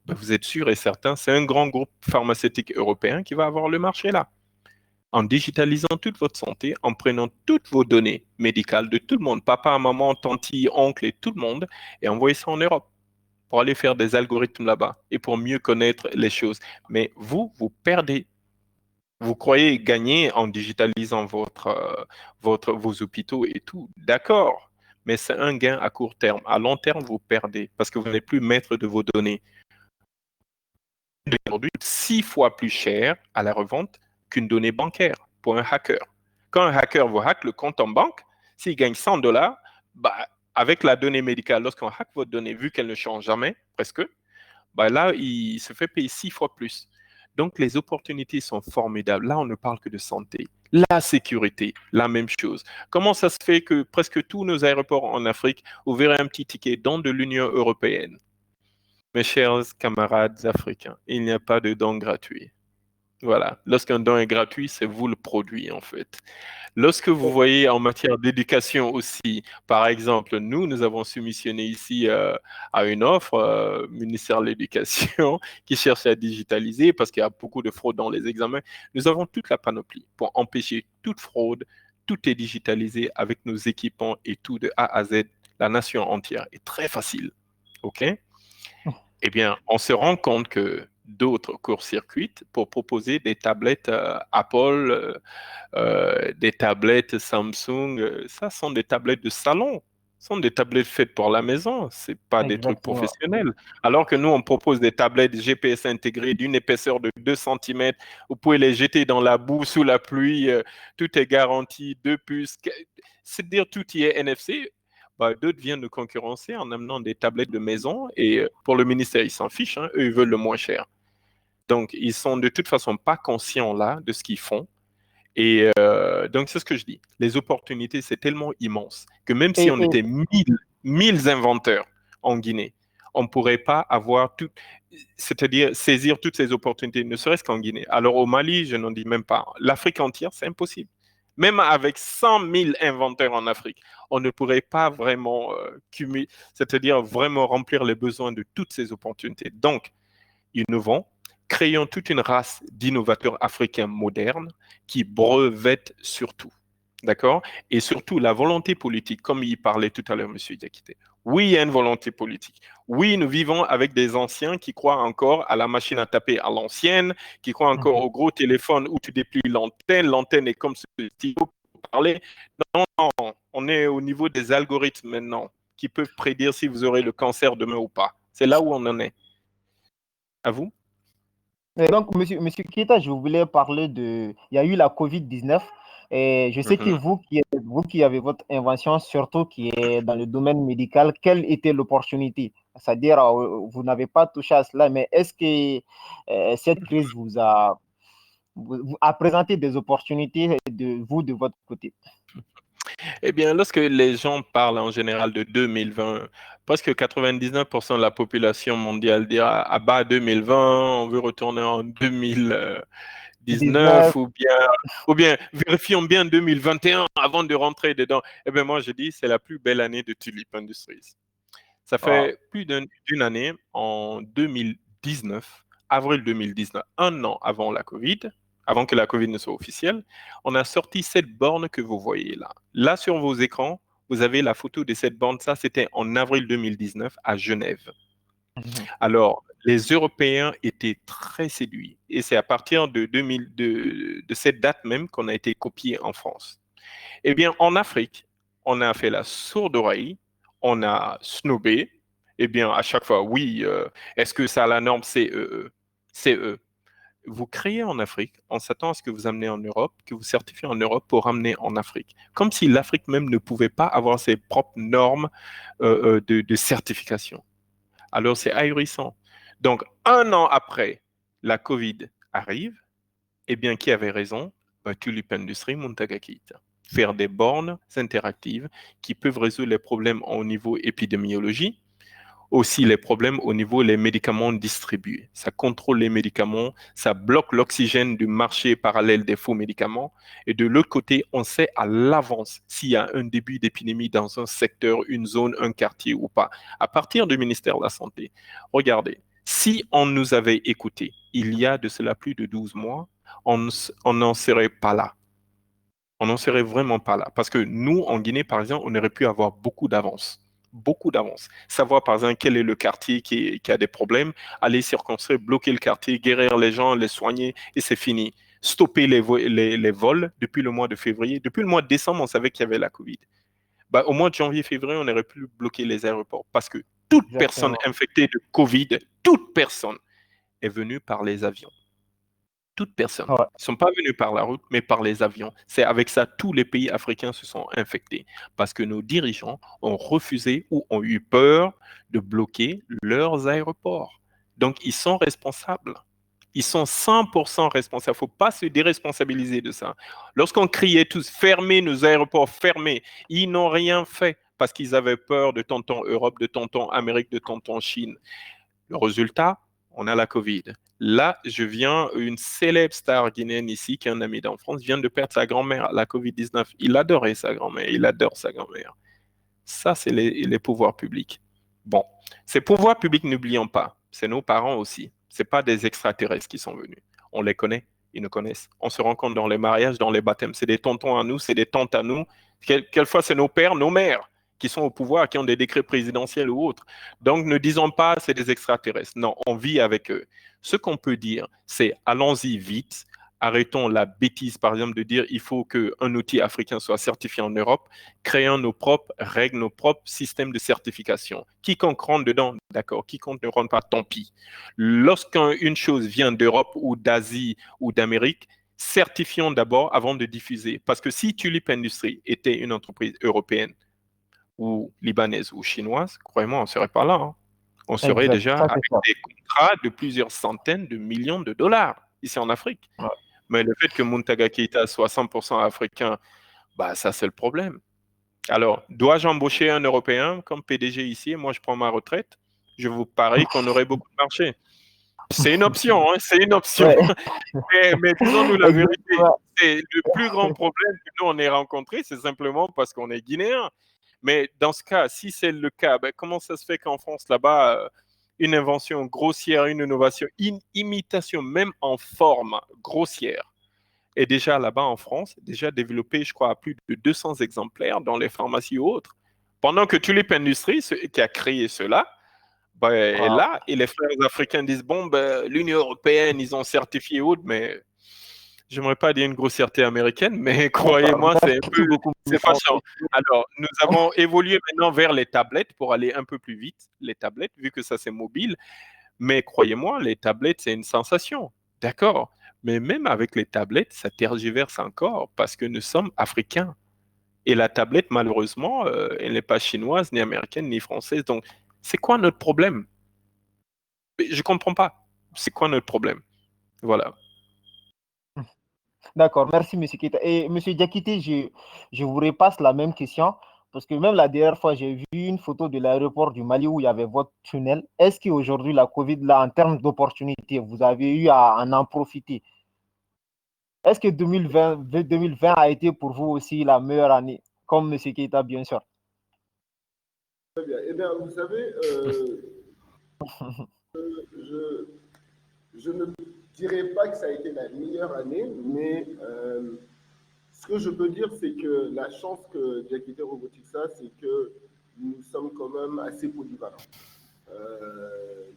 ben vous êtes sûr et certain, c'est un grand groupe pharmaceutique européen qui va avoir le marché là. En digitalisant toute votre santé, en prenant toutes vos données médicales de tout le monde, papa, maman, tante, oncle et tout le monde, et envoyer ça en Europe pour aller faire des algorithmes là-bas et pour mieux connaître les choses. Mais vous perdez. Vous croyez gagner en digitalisant vos hôpitaux et tout. D'accord, mais c'est un gain à court terme. À long terme, vous perdez parce que vous n'êtes plus maître de vos données. Aujourd'hui, 6 fois plus cher à la revente qu'une donnée bancaire pour un hacker. Quand un hacker vous hack le compte en banque, s'il gagne 100 $, bah, avec la donnée médicale, lorsqu'on hack votre donnée, vu qu'elle ne change jamais, presque, bah là, il se fait payer 6 fois plus. Donc, les opportunités sont formidables. Là, on ne parle que de santé. La sécurité, la même chose. Comment ça se fait que presque tous nos aéroports en Afrique, vous verrez un petit ticket don de l'Union européenne? Mes chers camarades africains, il n'y a pas de dons gratuits. Voilà. Lorsqu'un don est gratuit, c'est vous le produit, en fait. Lorsque vous voyez en matière d'éducation aussi, par exemple, nous avons soumissionné ici à une offre, ministère de l'Éducation, qui cherche à digitaliser parce qu'il y a beaucoup de fraude dans les examens. Nous avons toute la panoplie pour empêcher toute fraude. Tout est digitalisé avec nos équipements et tout de A à Z. La nation entière est très facile. OK? Eh bien, on se rend compte que d'autres court-circuitent pour proposer des tablettes Apple, des tablettes Samsung. Ça sont des tablettes de salon. Ce sont des tablettes faites pour la maison. C'est pas des trucs Exactement. professionnels. Alors que nous, on propose des tablettes GPS intégrées d'une épaisseur de 2 centimètres. Vous pouvez les jeter dans la boue, sous la pluie. Tout est garanti. 2 puces. C'est dire tout y est NFC. Bah, d'autres viennent nous concurrencer en amenant des tablettes de maison. Et pour le ministère, ils s'en fichent. Hein. Eux, ils veulent le moins cher. Donc, ils sont de toute façon pas conscients là de ce qu'ils font. Et donc, c'est ce que je dis. Les opportunités, c'est tellement immense que même si Et, on et était mille inventeurs en Guinée, on ne pourrait pas avoir tout, c'est-à-dire saisir toutes ces opportunités, ne serait-ce qu'en Guinée. Alors, au Mali, je n'en dis même pas. L'Afrique entière, c'est impossible. Même avec 100 000 inventeurs en Afrique, on ne pourrait pas vraiment cumuler, c'est-à-dire vraiment remplir les besoins de toutes ces opportunités. Donc, innovons, créons toute une race d'innovateurs africains modernes qui brevettent surtout. D'accord? Et surtout, la volonté politique, comme il parlait tout à l'heure, M. Diakité. Oui, il y a une volonté politique. Oui, nous vivons avec des anciens qui croient encore à la machine à taper à l'ancienne, qui croient encore au gros téléphone où tu déplies l'antenne. L'antenne est comme ce stylo pour parler. Non, non, on est au niveau des algorithmes maintenant qui peuvent prédire si vous aurez le cancer demain ou pas. C'est là où on en est. À vous? Et donc, monsieur Keita, je voulais parler de. Il y a eu la COVID-19 et je sais que Mhm. vous qui avez votre invention, surtout qui est dans le domaine médical, quelle était l'opportunité? C'est-à-dire, vous n'avez pas touché à cela, mais est-ce que cette crise a présenté des opportunités de vous, de votre côté? Eh bien, lorsque les gens parlent en général de 2020, presque 99% de la population mondiale dira à bas 2020, on veut retourner en 2019 19. ou bien vérifions bien 2021 avant de rentrer dedans. Eh bien, moi, je dis c'est la plus belle année de Tulip Industries. Ça Ah, fait plus d'une année, en 2019, avril 2019, un an avant la COVID, avant que la COVID ne soit officielle, on a sorti cette borne que vous voyez là. Là, sur vos écrans, vous avez la photo de cette borne. Ça, c'était en avril 2019 à Genève. mhm. Alors, les Européens étaient très séduits. Et c'est à partir de, 2000 de cette date même qu'on a été copié en France. Eh bien, en Afrique, on a fait la sourde oreille, on a snobé. Eh bien, à chaque fois, oui, est-ce que ça a la norme CEE? CE. Vous créez en Afrique, on s'attend à ce que vous amenez en Europe, que vous certifiez en Europe pour ramener en Afrique. Comme si l'Afrique même ne pouvait pas avoir ses propres normes de certification. Alors, c'est ahurissant. Donc, un an après, la COVID arrive. Eh bien, qui avait raison? Tulip Industries, Montagakita. Faire des bornes interactives qui peuvent résoudre les problèmes au niveau épidémiologie, aussi les problèmes au niveau des médicaments distribués. Ça contrôle les médicaments, ça bloque l'oxygène du marché parallèle des faux médicaments. Et de l'autre côté, on sait à l'avance s'il y a un début d'épidémie dans un secteur, une zone, un quartier ou pas. À partir du ministère de la Santé, regardez, si on nous avait écoutés il y a de cela plus de 12 mois, on n'en serait pas là. On n'en serait vraiment pas là. Parce que nous, en Guinée, par exemple, on aurait pu avoir beaucoup d'avance. Beaucoup d'avance. Savoir, par exemple, quel est le quartier qui a des problèmes, aller circonscrire, bloquer le quartier, guérir les gens, les soigner, et c'est fini. Stopper les vols depuis le mois de février. Depuis le mois de décembre, on savait qu'il y avait la COVID. Bah, au mois de janvier, février, on aurait pu bloquer les aéroports. Parce que toute personne Exactement. infectée de COVID, toute personne est venue par les avions. Toute personne. Ouais. Ils ne sont pas venus par la route, mais par les avions. C'est avec ça tous les pays africains se sont infectés parce que nos dirigeants ont refusé ou ont eu peur de bloquer leurs aéroports. Donc, ils sont responsables. Ils sont 100% responsables. Il ne faut pas se déresponsabiliser de ça. Lorsqu'on criait tous, fermez nos aéroports, fermez, ils n'ont rien fait parce qu'ils avaient peur de tonton Europe, de tonton Amérique, de tonton Chine. Le résultat, on a la COVID. Là, une célèbre star guinéenne ici, qui est un ami d'enfance, vient de perdre sa grand-mère à la COVID-19. Il adorait sa grand-mère, il adore sa grand-mère. Ça, c'est les pouvoirs publics. Bon, ces pouvoirs publics, n'oublions pas, c'est nos parents aussi. C'est pas des extraterrestres qui sont venus. On les connaît, ils nous connaissent. On se rencontre dans les mariages, dans les baptêmes. C'est des tontons à nous, c'est des tantes à nous. Quelquefois, c'est nos pères, nos mères qui sont au pouvoir, qui ont des décrets présidentiels ou autres. Donc, ne disons pas c'est des extraterrestres. Non, on vit avec eux. Ce qu'on peut dire, c'est allons-y vite. Arrêtons la bêtise, par exemple, de dire il faut qu'un outil africain soit certifié en Europe. Créons nos propres règles, nos propres systèmes de certification. Quiconque rentre dedans, d'accord. Quiconque ne rentre pas, tant pis. Lorsqu'une chose vient d'Europe ou d'Asie ou d'Amérique, certifions d'abord avant de diffuser. Parce que si Tulip Industries était une entreprise européenne ou libanaise ou chinoise, croyez-moi, on ne serait pas là. Hein. On serait Exact. déjà Ça, c'est avec ça. des contrats de plusieurs centaines de millions de dollars ici en Afrique. Ouais. Mais le fait que Muntaga Keita soit 100% africain, bah, ça, c'est le problème. Alors, dois-je embaucher un Européen comme PDG ici et moi, je prends ma retraite? Je vous parie qu'on aurait beaucoup de marché. C'est une option, hein, c'est une option. Ouais. Mais disons-nous la vérité, Exactement. c'est le plus grand problème que nous, on ait rencontré, c'est simplement parce qu'on est guinéen. Mais dans ce cas, si c'est le cas, ben, comment ça se fait qu'en France, là-bas, une invention grossière, une innovation, une imitation, même en forme grossière, est déjà là-bas en France, déjà développée, je crois, à plus de 200 exemplaires dans les pharmacies ou autres. Pendant que Tulip Industries, qui a créé cela, ben, est Wow. là, et les frères africains disent, bon, ben, l'Union européenne, ils ont certifié autre, mais j'aimerais pas dire une grossièreté américaine, mais D'accord. croyez-moi, Merci beaucoup, c'est monsieur. fâchant. Alors, nous avons évolué maintenant vers les tablettes pour aller un peu plus vite, les tablettes, vu que ça c'est mobile. Mais croyez-moi, les tablettes, c'est une sensation. D'accord. Mais même avec les tablettes, ça tergiverse encore parce que nous sommes africains. Et la tablette, malheureusement, elle n'est pas chinoise, ni américaine, ni française. Donc, c'est quoi notre problème? Je ne comprends pas. C'est quoi notre problème? Voilà. D'accord, merci, monsieur Keita. Et monsieur Diakité, je vous repasse la même question, parce que même la dernière fois, j'ai vu une photo de l'aéroport du Mali où il y avait votre tunnel. Est-ce qu'aujourd'hui, la COVID, là, en termes d'opportunités, vous avez eu à en profiter? Est-ce que 2020 a été pour vous aussi la meilleure année, comme monsieur Keita, bien sûr? Très bien. Eh bien, vous savez, je, je ne dirais pas que ça a été la meilleure année, mais ce que je peux dire, c'est que la chance que Diakité Robotics a, c'est que nous sommes quand même assez polyvalents.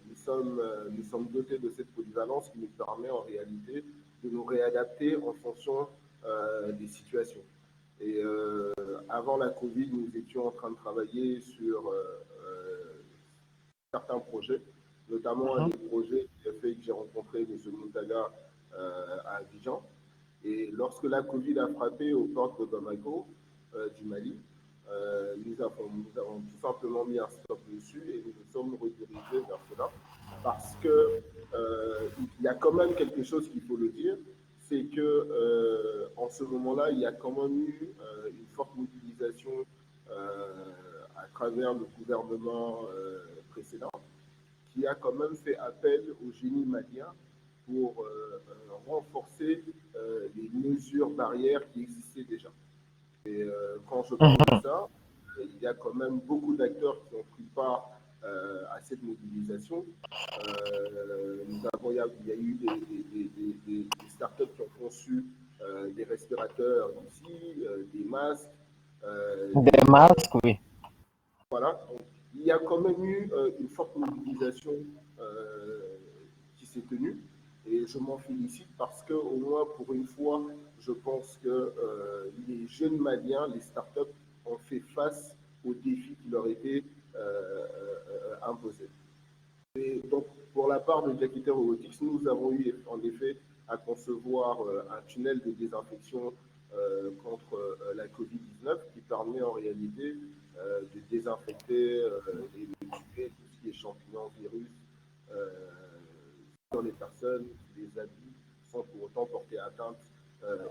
Nous sommes dotés de cette polyvalence qui nous permet en réalité de nous réadapter en fonction des situations. Et avant la Covid, nous étions en train de travailler sur certains projets, notamment un des projets qui a fait que j'ai rencontré M. Muntaga à Abidjan. Et lorsque la Covid a frappé aux portes de Bamako, du Mali, nous avons tout simplement mis un stop dessus et nous nous sommes redirigés vers cela parce que il y a quand même quelque chose qu'il faut le dire, c'est que en ce moment-là, il y a quand même eu une forte mobilisation à travers le gouvernement précédent qui a quand même fait appel au génie malien pour renforcer les mesures barrières qui existaient déjà. Et quand je parle de ça, il y a quand même beaucoup d'acteurs qui ont pris part à cette mobilisation. Il y a eu des startups qui ont conçu des respirateurs ici, des masques. Des masques, oui. Voilà. Donc, il y a quand même eu une forte mobilisation qui s'est tenue. Et je m'en félicite parce que, au moins pour une fois, je pense que les jeunes Maliens, les startups, ont fait face aux défis qui leur étaient imposés. Et donc, pour la part de Diakité Robotics, nous avons eu en effet à concevoir un tunnel de désinfection contre la COVID-19 qui permet en réalité de désinfecter et de tuer tout ce qui est champignons, virus sur les personnes qui les habillent sans pour autant porter atteinte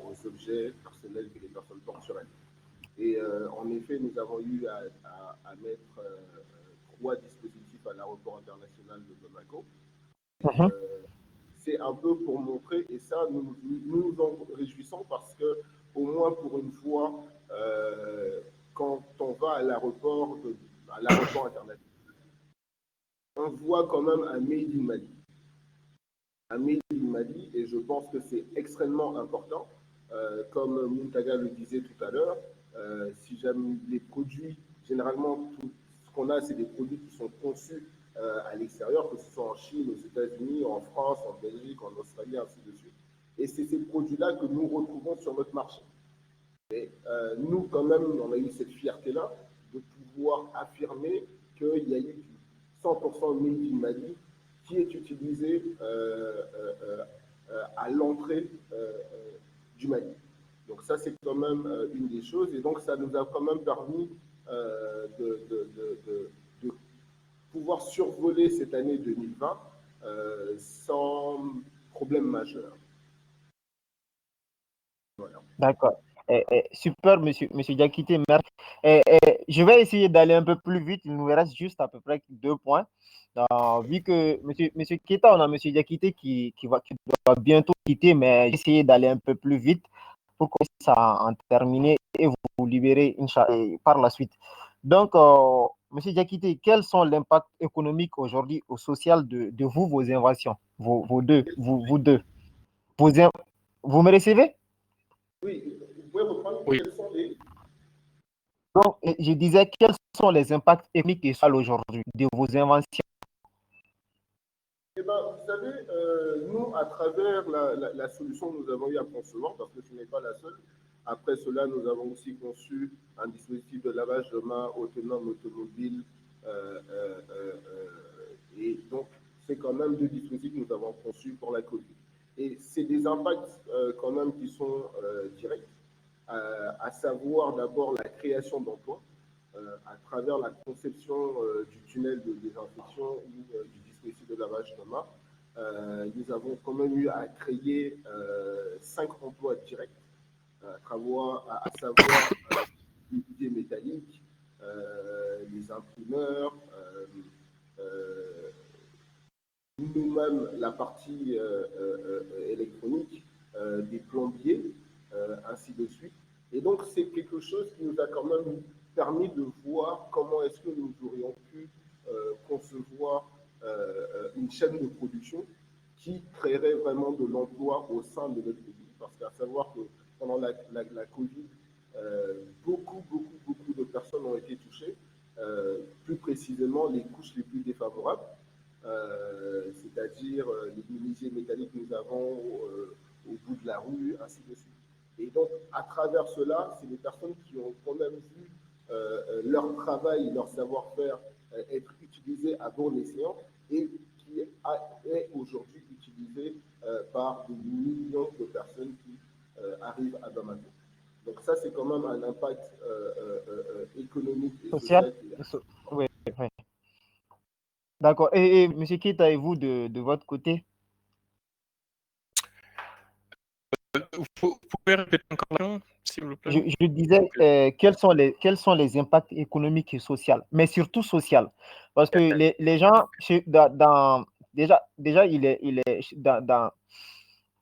aux objets personnels que les personnes portent sur elles. Et en effet, nous avons eu à mettre 3 dispositifs à l'aéroport international de Bamako. Et, c'est un peu pour montrer, et ça, nous nous en réjouissons parce que, au moins pour une fois, quand on va à l'aéroport international, on voit quand même un Made in Mali. Un Made in Mali, et je pense que c'est extrêmement important. Comme Muntaga le disait tout à l'heure, si j'aime les produits, généralement, tout ce qu'on a, c'est des produits qui sont conçus à l'extérieur, que ce soit en Chine, aux États-Unis, en France, en Belgique, en Australie, ainsi de suite. Et c'est ces produits-là que nous retrouvons sur notre marché. Et nous, quand même, on a eu cette fierté-là de pouvoir affirmer qu'il y a eu 100% Made in Mali qui est utilisé à l'entrée du Mali. Donc ça, c'est quand même une des choses. Et donc, ça nous a quand même permis de pouvoir survoler cette année 2020 sans problème majeur. Voilà. D'accord. Super, monsieur Diakité, merci. Je vais essayer d'aller un peu plus vite. Il nous reste juste à peu près 2 points. Vu que monsieur Keita, on a monsieur Diakité qui doit bientôt quitter, mais j'essayer d'aller un peu plus vite pour qu'on puisse en terminer et vous libérer par la suite. Donc, monsieur Diakité, quels sont l'impact économique aujourd'hui au social de vos inventions, vous deux? Vous me recevez? Oui, vous pouvez reprendre Oui. quels sont les... Donc, je disais, quels sont les impacts économiques et sociaux aujourd'hui de vos inventions? Eh ben, vous savez, nous, à travers la solution que nous avons eu à concevoir, parce que ce n'est pas la seule, après cela, nous avons aussi conçu un dispositif de lavage de mains autonome automobile. Et donc, c'est quand même 2 dispositifs que nous avons conçus pour la Covid. Et c'est des impacts quand même qui sont directs, à savoir d'abord la création d'emplois à travers la conception du tunnel de désinfection ou du dispositif de lavage de mains. Nous avons quand même eu à créer 5 emplois directs, à savoir les billets métalliques, les imprimeurs, nous-mêmes la partie électronique, des plombiers, ainsi de suite. Et donc, c'est quelque chose qui nous a quand même permis de voir comment est-ce que nous aurions pu concevoir une chaîne de production qui créerait vraiment de l'emploi au sein de notre pays. Parce qu'à savoir que pendant la Covid, beaucoup de personnes ont été touchées, plus précisément les couches les plus défavorables. C'est-à-dire les menuisiers métalliques que nous avons au bout de la rue, ainsi de suite. Et donc, à travers cela, c'est des personnes qui ont quand même vu leur travail, leur savoir-faire être utilisé à bon escient et qui est aujourd'hui utilisé par des millions de personnes qui arrivent à Bamako. Donc ça, c'est quand même un impact économique et social. Oui, oui. D'accord. Et M. Keita, et vous, de votre côté? Vous pouvez répéter encore la question, s'il vous plaît? Je disais, quels sont les impacts économiques et sociaux, mais surtout sociaux, parce que les gens, déjà il est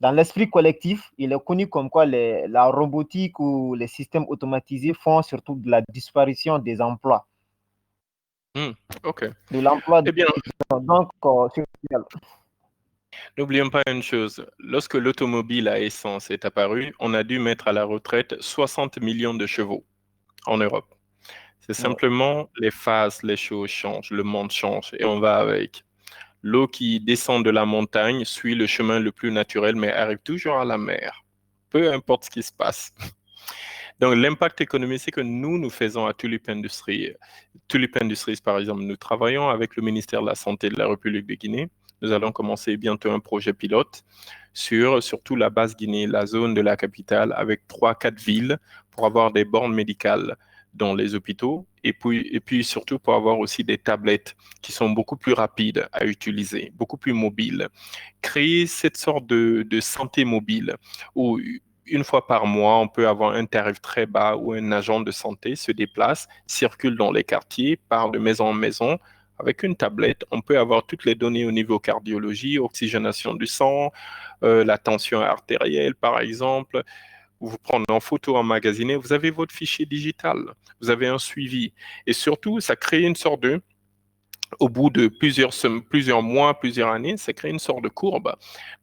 dans l'esprit collectif, il est connu comme quoi la robotique ou les systèmes automatisés font surtout de la disparition des emplois. OK. De l'emploi Eh bien, donc, n'oublions pas une chose, lorsque l'automobile à essence est apparue, on a dû mettre à la retraite 60 millions de chevaux en Europe. C'est simplement les phases, les choses changent, le monde change et on va avec. L'eau qui descend de la montagne suit le chemin le plus naturel, mais arrive toujours à la mer, peu importe ce qui se passe. Donc, l'impact économique, c'est que nous faisons à Tulip Industries. Tulip Industries, par exemple, nous travaillons avec le ministère de la Santé de la République de Guinée. Nous allons commencer bientôt un projet pilote sur surtout la basse Guinée, la zone de la capitale, avec 3-4 villes pour avoir des bornes médicales dans les hôpitaux et puis surtout pour avoir aussi des tablettes qui sont beaucoup plus rapides à utiliser, beaucoup plus mobiles. Créer cette sorte de santé mobile où une fois par mois, on peut avoir un tarif très bas où un agent de santé se déplace, circule dans les quartiers, part de maison en maison, Avec une tablette, on peut avoir toutes les données au niveau cardiologie, oxygénation du sang, la tension artérielle, par exemple. Vous prenez en photo emmagasinée, vous avez votre fichier digital, vous avez un suivi. Et surtout, ça crée une sorte de, au bout de plusieurs mois, plusieurs années, ça crée une sorte de courbe.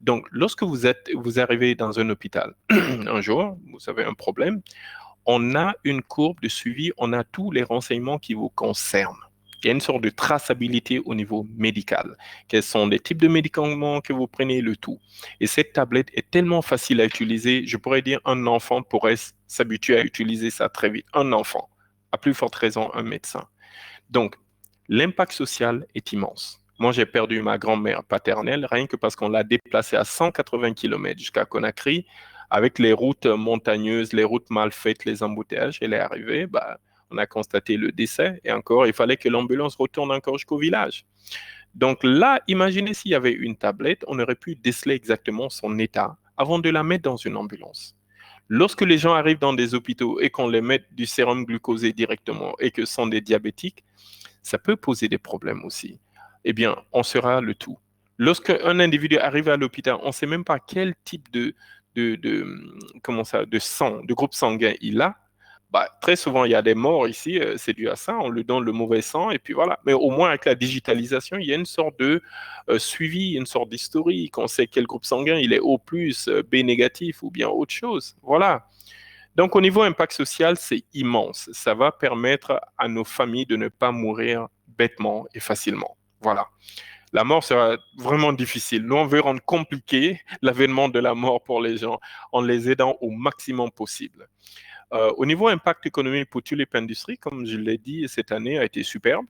Donc, lorsque vous arrivez dans un hôpital, un jour, vous avez un problème, on a une courbe de suivi, on a tous les renseignements qui vous concernent. Il y a une sorte de traçabilité au niveau médical. Quels sont les types de médicaments que vous prenez, le tout. Et cette tablette est tellement facile à utiliser, je pourrais dire un enfant pourrait s'habituer à utiliser ça très vite. Un enfant, à plus forte raison, un médecin. Donc, l'impact social est immense. Moi, j'ai perdu ma grand-mère paternelle rien que parce qu'on l'a déplacée à 180 km jusqu'à Conakry. Avec les routes montagneuses, les routes mal faites, les embouteillages, elle est arrivée, on a constaté le décès et encore, il fallait que l'ambulance retourne encore jusqu'au village. Donc là, imaginez s'il y avait une tablette, on aurait pu déceler exactement son état avant de la mettre dans une ambulance. Lorsque les gens arrivent dans des hôpitaux et qu'on les met du sérum glucosé directement et que ce sont des diabétiques, ça peut poser des problèmes aussi. Eh bien, on sera le tout. Lorsqu'un individu arrive à l'hôpital, on ne sait même pas quel type de sang, de groupe sanguin il a. Très souvent, il y a des morts ici, c'est dû à ça, on lui donne le mauvais sang, et puis voilà. Mais au moins, avec la digitalisation, il y a une sorte de suivi, une sorte d'historique. On sait quel groupe sanguin il est O+, B négatif ou bien autre chose. Voilà. Donc, au niveau impact social, c'est immense. Ça va permettre à nos familles de ne pas mourir bêtement et facilement. Voilà. La mort sera vraiment difficile. Nous, on veut rendre compliqué l'avènement de la mort pour les gens en les aidant au maximum possible. Au niveau impact économique pour Tulip Industries, comme je l'ai dit, cette année a été superbe.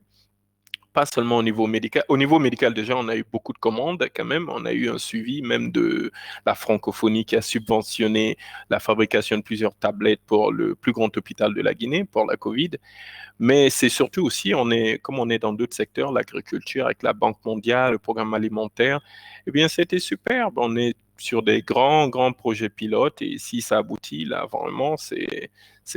Pas seulement au niveau médical. Au niveau médical, déjà, on a eu beaucoup de commandes quand même. On a eu un suivi même de la francophonie qui a subventionné la fabrication de plusieurs tablettes pour le plus grand hôpital de la Guinée pour la COVID. Mais c'est surtout aussi, comme on est dans d'autres secteurs, l'agriculture avec la Banque mondiale, le programme alimentaire, eh bien, c'était superbe. On est sur des grands, grands projets pilotes et si ça aboutit, là, vraiment, c'est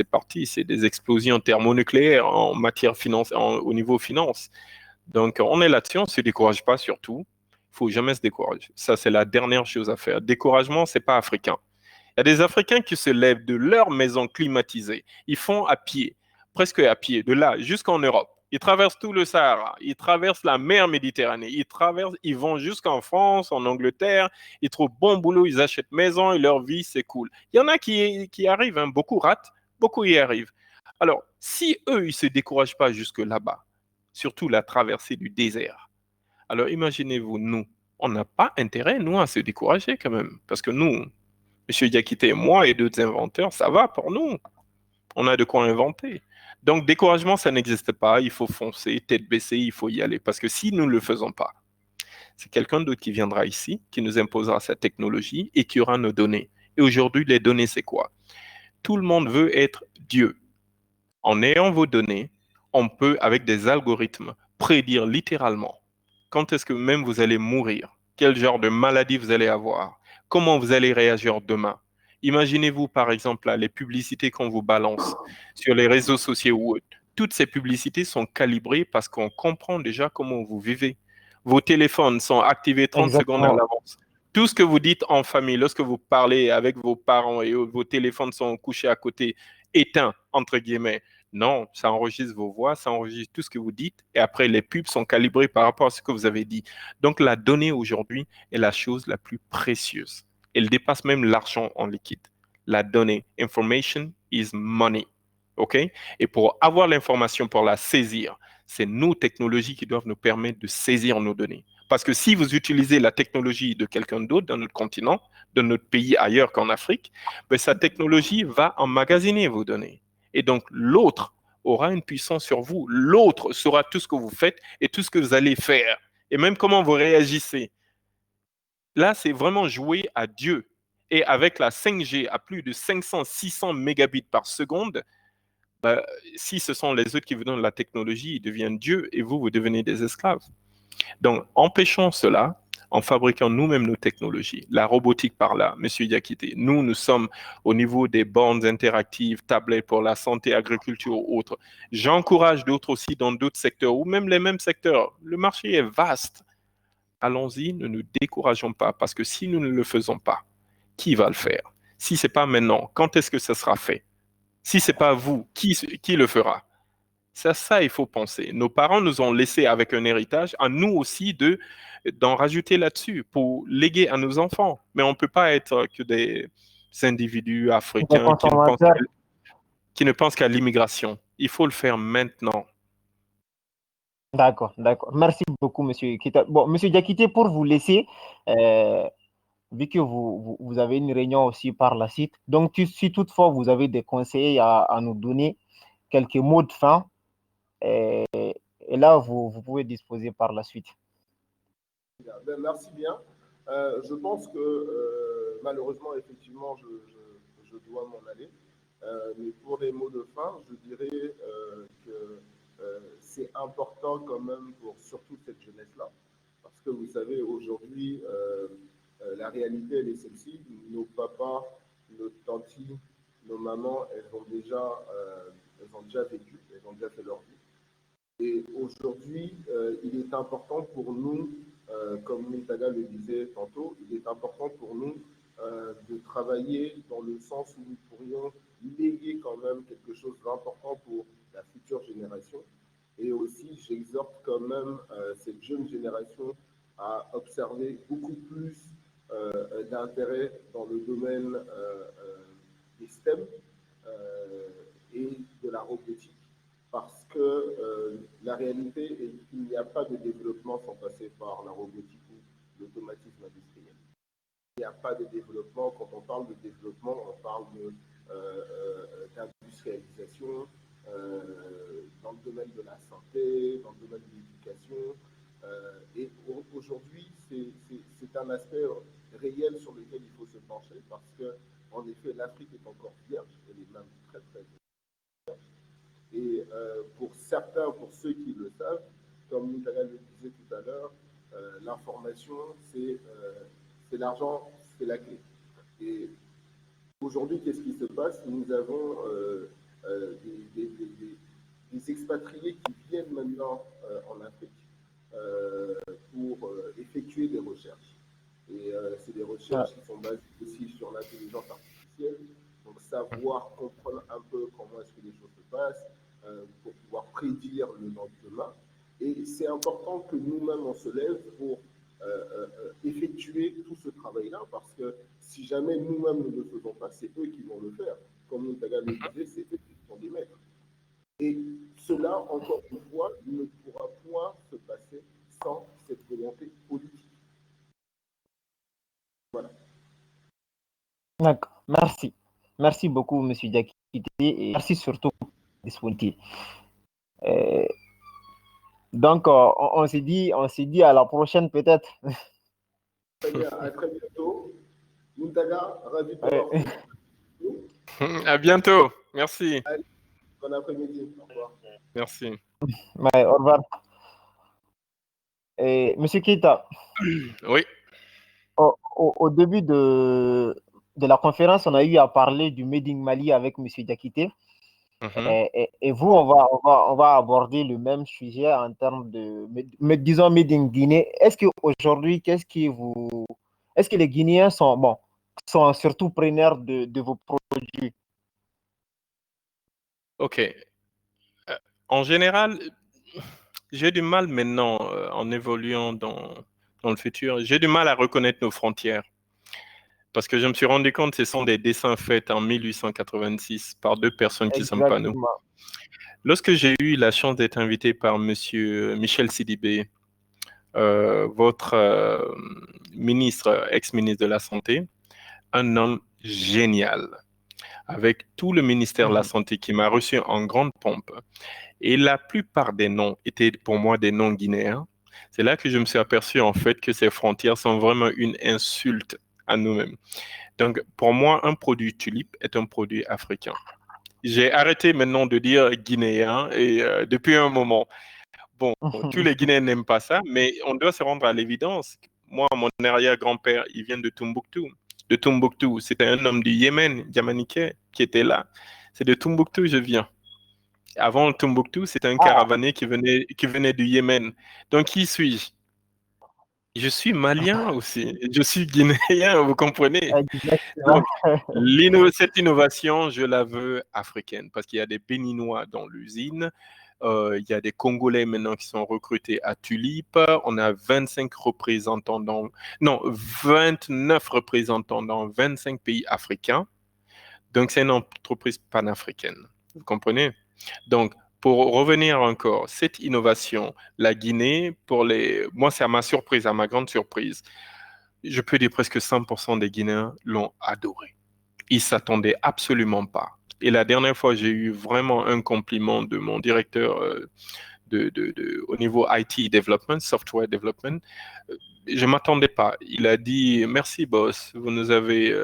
parti. C'est des explosions thermonucléaires en matière financière, au niveau finance. Donc, on est là-dessus, on ne se décourage pas surtout. Il ne faut jamais se décourager. Ça, c'est la dernière chose à faire. Découragement, ce n'est pas africain. Il y a des Africains qui se lèvent de leur maison climatisée. Ils font à pied, presque à pied, de là jusqu'en Europe. Ils traversent tout le Sahara, ils traversent la mer Méditerranée, ils vont jusqu'en France, en Angleterre, ils trouvent bon boulot, ils achètent maison et leur vie s'écoule. Il y en a qui arrivent, hein, beaucoup ratent, beaucoup y arrivent. Alors, si eux, ils ne se découragent pas jusque là-bas, surtout la traversée du désert, alors imaginez-vous, nous, on n'a pas intérêt, nous, à se décourager quand même, parce que nous, Monsieur Diakité, moi et d'autres inventeurs, ça va pour nous. On a de quoi inventer. Donc, découragement, ça n'existe pas. Il faut foncer, tête baissée, il faut y aller. Parce que si nous ne le faisons pas, c'est quelqu'un d'autre qui viendra ici, qui nous imposera sa technologie et qui aura nos données. Et aujourd'hui, les données, c'est quoi? Tout le monde veut être Dieu. En ayant vos données, on peut, avec des algorithmes, prédire littéralement quand est-ce que même vous allez mourir, quel genre de maladie vous allez avoir, comment vous allez réagir demain. Imaginez-vous, par exemple, là, les publicités qu'on vous balance sur les réseaux sociaux ou autres. Toutes ces publicités sont calibrées parce qu'on comprend déjà comment vous vivez. Vos téléphones sont activés 30 secondes à Exactement. l'avance. Tout ce que vous dites en famille, lorsque vous parlez avec vos parents et vos téléphones sont couchés à côté, éteints, entre guillemets, non, ça enregistre vos voix, ça enregistre tout ce que vous dites et après les pubs sont calibrées par rapport à ce que vous avez dit. Donc la donnée aujourd'hui est la chose la plus précieuse. Elle dépasse même l'argent en liquide. La donnée, information is money. OK? Et pour avoir l'information, pour la saisir, c'est nos technologies qui doivent nous permettre de saisir nos données. Parce que si vous utilisez la technologie de quelqu'un d'autre dans notre continent, de notre pays ailleurs qu'en Afrique, ben, sa technologie va emmagasiner vos données. Et donc, l'autre aura une puissance sur vous. L'autre saura tout ce que vous faites et tout ce que vous allez faire. Et même comment vous réagissez. Là, c'est vraiment jouer à Dieu. Et avec la 5G à plus de 500, 600 mégabits par seconde, bah, si ce sont les autres qui vous donnent la technologie, ils deviennent Dieu et vous, vous devenez des esclaves. Donc, empêchons cela, en fabriquant nous-mêmes nos technologies. La robotique par là, Monsieur Diakité. Nous sommes au niveau des bornes interactives, tablettes pour la santé, agriculture ou autres. J'encourage d'autres aussi dans d'autres secteurs ou même les mêmes secteurs. Le marché est vaste. Allons-y, ne nous décourageons pas parce que si nous ne le faisons pas, qui va le faire? Si ce n'est pas maintenant, quand est-ce que ça sera fait? Si ce n'est pas vous, qui le fera? C'est à ça il faut penser. Nos parents nous ont laissé avec un héritage, à nous aussi d'en rajouter là-dessus pour léguer à nos enfants. Mais on ne peut pas être que des individus Des africains consommateurs. qui ne pensent qu'à l'immigration. Il faut le faire maintenant. D'accord, d'accord. Merci beaucoup, Monsieur Kita. Bon, Monsieur Diakité, pour vous laisser, vu que vous avez une réunion aussi par la suite, donc si toutefois vous avez des conseils à nous donner, quelques mots de fin, et là, vous pouvez disposer par la suite. Ben, merci bien. Je pense que malheureusement, effectivement, je dois m'en aller. Mais pour les mots de fin, je dirais que c'est important quand même pour surtout cette jeunesse-là. Parce que vous savez, aujourd'hui, la réalité, elle est celle-ci. Nos papas, nos tantis, nos mamans, elles ont déjà vécu, elles ont déjà fait leur vie. Et aujourd'hui, il est important pour nous, comme Muntaga le disait tantôt, il est important pour nous de travailler dans le sens où nous pourrions léguer quand même quelque chose d'important pour la future génération. Et aussi, j'exhorte quand même cette jeune génération à observer beaucoup plus d'intérêt dans le domaine des STEM et de la robotique. Parce que la réalité est qu'il n'y a pas de développement sans passer par la robotique ou l'automatisme industriel. Il n'y a pas de développement. Quand on parle de développement, on parle d'industrialisation dans le domaine de la santé, dans le domaine de l'éducation. Et aujourd'hui, c'est un aspect réel sur lequel il faut se pencher parce que, en effet, l'Afrique est encore vierge, elle est même très très vierge. Et pour certains, pour ceux qui le savent, comme Moutala le disait tout à l'heure, l'information, c'est l'argent, c'est la clé. Et aujourd'hui, qu'est-ce qui se passe? Nous avons des expatriés qui viennent maintenant en Afrique pour effectuer des recherches. Et c'est des recherches qui sont basées aussi sur l'intelligence artificielle. Donc, savoir comprendre un peu comment est-ce que les choses se passent pour pouvoir prédire le lendemain. Et c'est important que nous-mêmes, on se lève pour effectuer tout ce travail-là, parce que si jamais nous-mêmes ne le faisons pas, c'est eux qui vont le faire. Comme Moutaga le disait, c'est eux qui vont les mettre. Et cela, encore une fois, ne pourra point se passer sans cette volonté politique. Voilà. D'accord, merci. Merci beaucoup, M. Diakité, et merci surtout pour la disponibilité. Donc, on s'est dit à la prochaine peut-être. Très bien, à très bientôt. Moutaga, ravi de t'avoir fait. À bientôt. Merci. Allez, bon après-midi. Au revoir. Merci. Ouais, au revoir. Monsieur Keita. Oui. Au début de la conférence, on a eu à parler du Made in Mali avec M. Diakité. Et vous, on va aborder le même sujet en termes de, disons, Made in Guinée. Est-ce qu'aujourd'hui, est-ce que les Guinéens sont surtout preneurs de vos produits? OK. En général, j'ai du mal maintenant, en évoluant dans le futur, j'ai du mal à reconnaître nos frontières. Parce que je me suis rendu compte que ce sont des dessins faits en 1886 par deux personnes qui ne sont pas nous. Lorsque j'ai eu la chance d'être invité par Monsieur Michel Sidibé, votre ex-ministre de la Santé, un homme génial, avec tout le ministère de la Santé qui m'a reçu en grande pompe. Et la plupart des noms étaient pour moi des noms guinéens. C'est là que je me suis aperçu en fait que ces frontières sont vraiment une insulte à nous-mêmes. Donc pour moi, un produit tulipe est un produit africain. J'ai arrêté maintenant de dire guinéen et depuis un moment. Bon, tous les Guinéens n'aiment pas ça, mais on doit se rendre à l'évidence. Moi, mon arrière-grand-père, il vient de Tombouctou. De Tombouctou, c'était un homme du Yémen, Yamaniquais, qui était là. C'est de Tombouctou je viens. Avant Tombouctou, c'était un Ah, caravanier qui venait du Yémen. Donc, qui suis-je? Je suis malien aussi. Je suis guinéen, vous comprenez? exactement. Donc, cette innovation, je la veux africaine parce qu'il y a des Béninois dans l'usine. Il y a des Congolais maintenant qui sont recrutés à Tulip. On a 25 représentants non, 29 représentants dans 25 pays africains. Donc, c'est une entreprise panafricaine. Vous comprenez? Donc, pour revenir encore, cette innovation, la Guinée, moi, c'est à ma surprise, à ma grande surprise, je peux dire presque 100% des Guinéens l'ont adoré. Ils s'attendaient absolument pas. Et la dernière fois, j'ai eu vraiment un compliment de mon directeur au niveau IT development, software development. Je ne m'attendais pas. Il a dit, merci boss, vous nous avez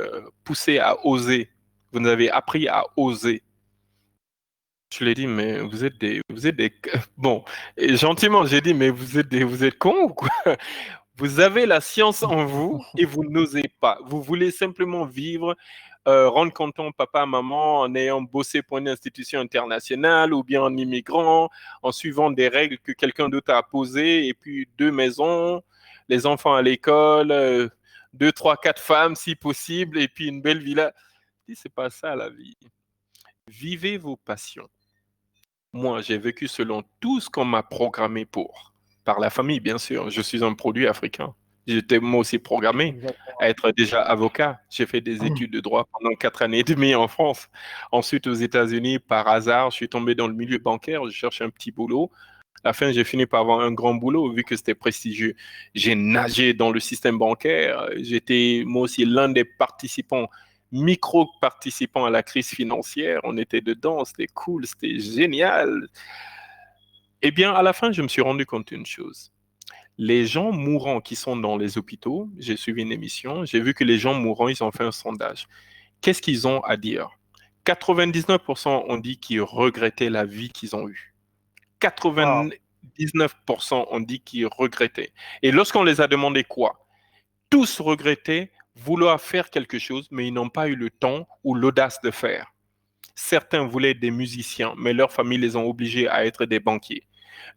poussé à oser. Vous nous avez appris à oser. Je lui ai dit, mais vous êtes des, bon, et gentiment, j'ai dit, mais vous êtes cons ou quoi? Vous avez la science en vous et vous n'osez pas. Vous voulez simplement vivre, rendre content papa, maman en ayant bossé pour une institution internationale ou bien en immigrant, en suivant des règles que quelqu'un d'autre a posées et puis 2 maisons, les enfants à l'école, 2, 3, 4 femmes si possible et puis une belle villa. Je dis, c'est pas ça la vie. Vivez vos passions. Moi, j'ai vécu selon tout ce qu'on m'a programmé pour. Par la famille, bien sûr. Je suis un produit africain. J'étais moi aussi programmé à être déjà avocat. J'ai fait des études de droit pendant 4 années et demie en France. Ensuite, aux États-Unis, par hasard, je suis tombé dans le milieu bancaire. Je cherchais un petit boulot. À la fin, j'ai fini par avoir un grand boulot vu que c'était prestigieux. J'ai nagé dans le système bancaire. J'étais moi aussi l'un des participants, micro-participants à la crise financière. On était dedans, c'était cool, c'était génial. Eh bien, à la fin, je me suis rendu compte d'une chose. Les gens mourants qui sont dans les hôpitaux, j'ai suivi une émission, j'ai vu que les gens mourants, ils ont fait un sondage. Qu'est-ce qu'ils ont à dire? 99% ont dit qu'ils regrettaient la vie qu'ils ont eue. Wow. 99% ont dit qu'ils regrettaient. Et lorsqu'on les a demandé quoi, tous regrettaient vouloir faire quelque chose, mais ils n'ont pas eu le temps ou l'audace de faire. Certains voulaient être des musiciens, mais leurs familles les ont obligés à être des banquiers.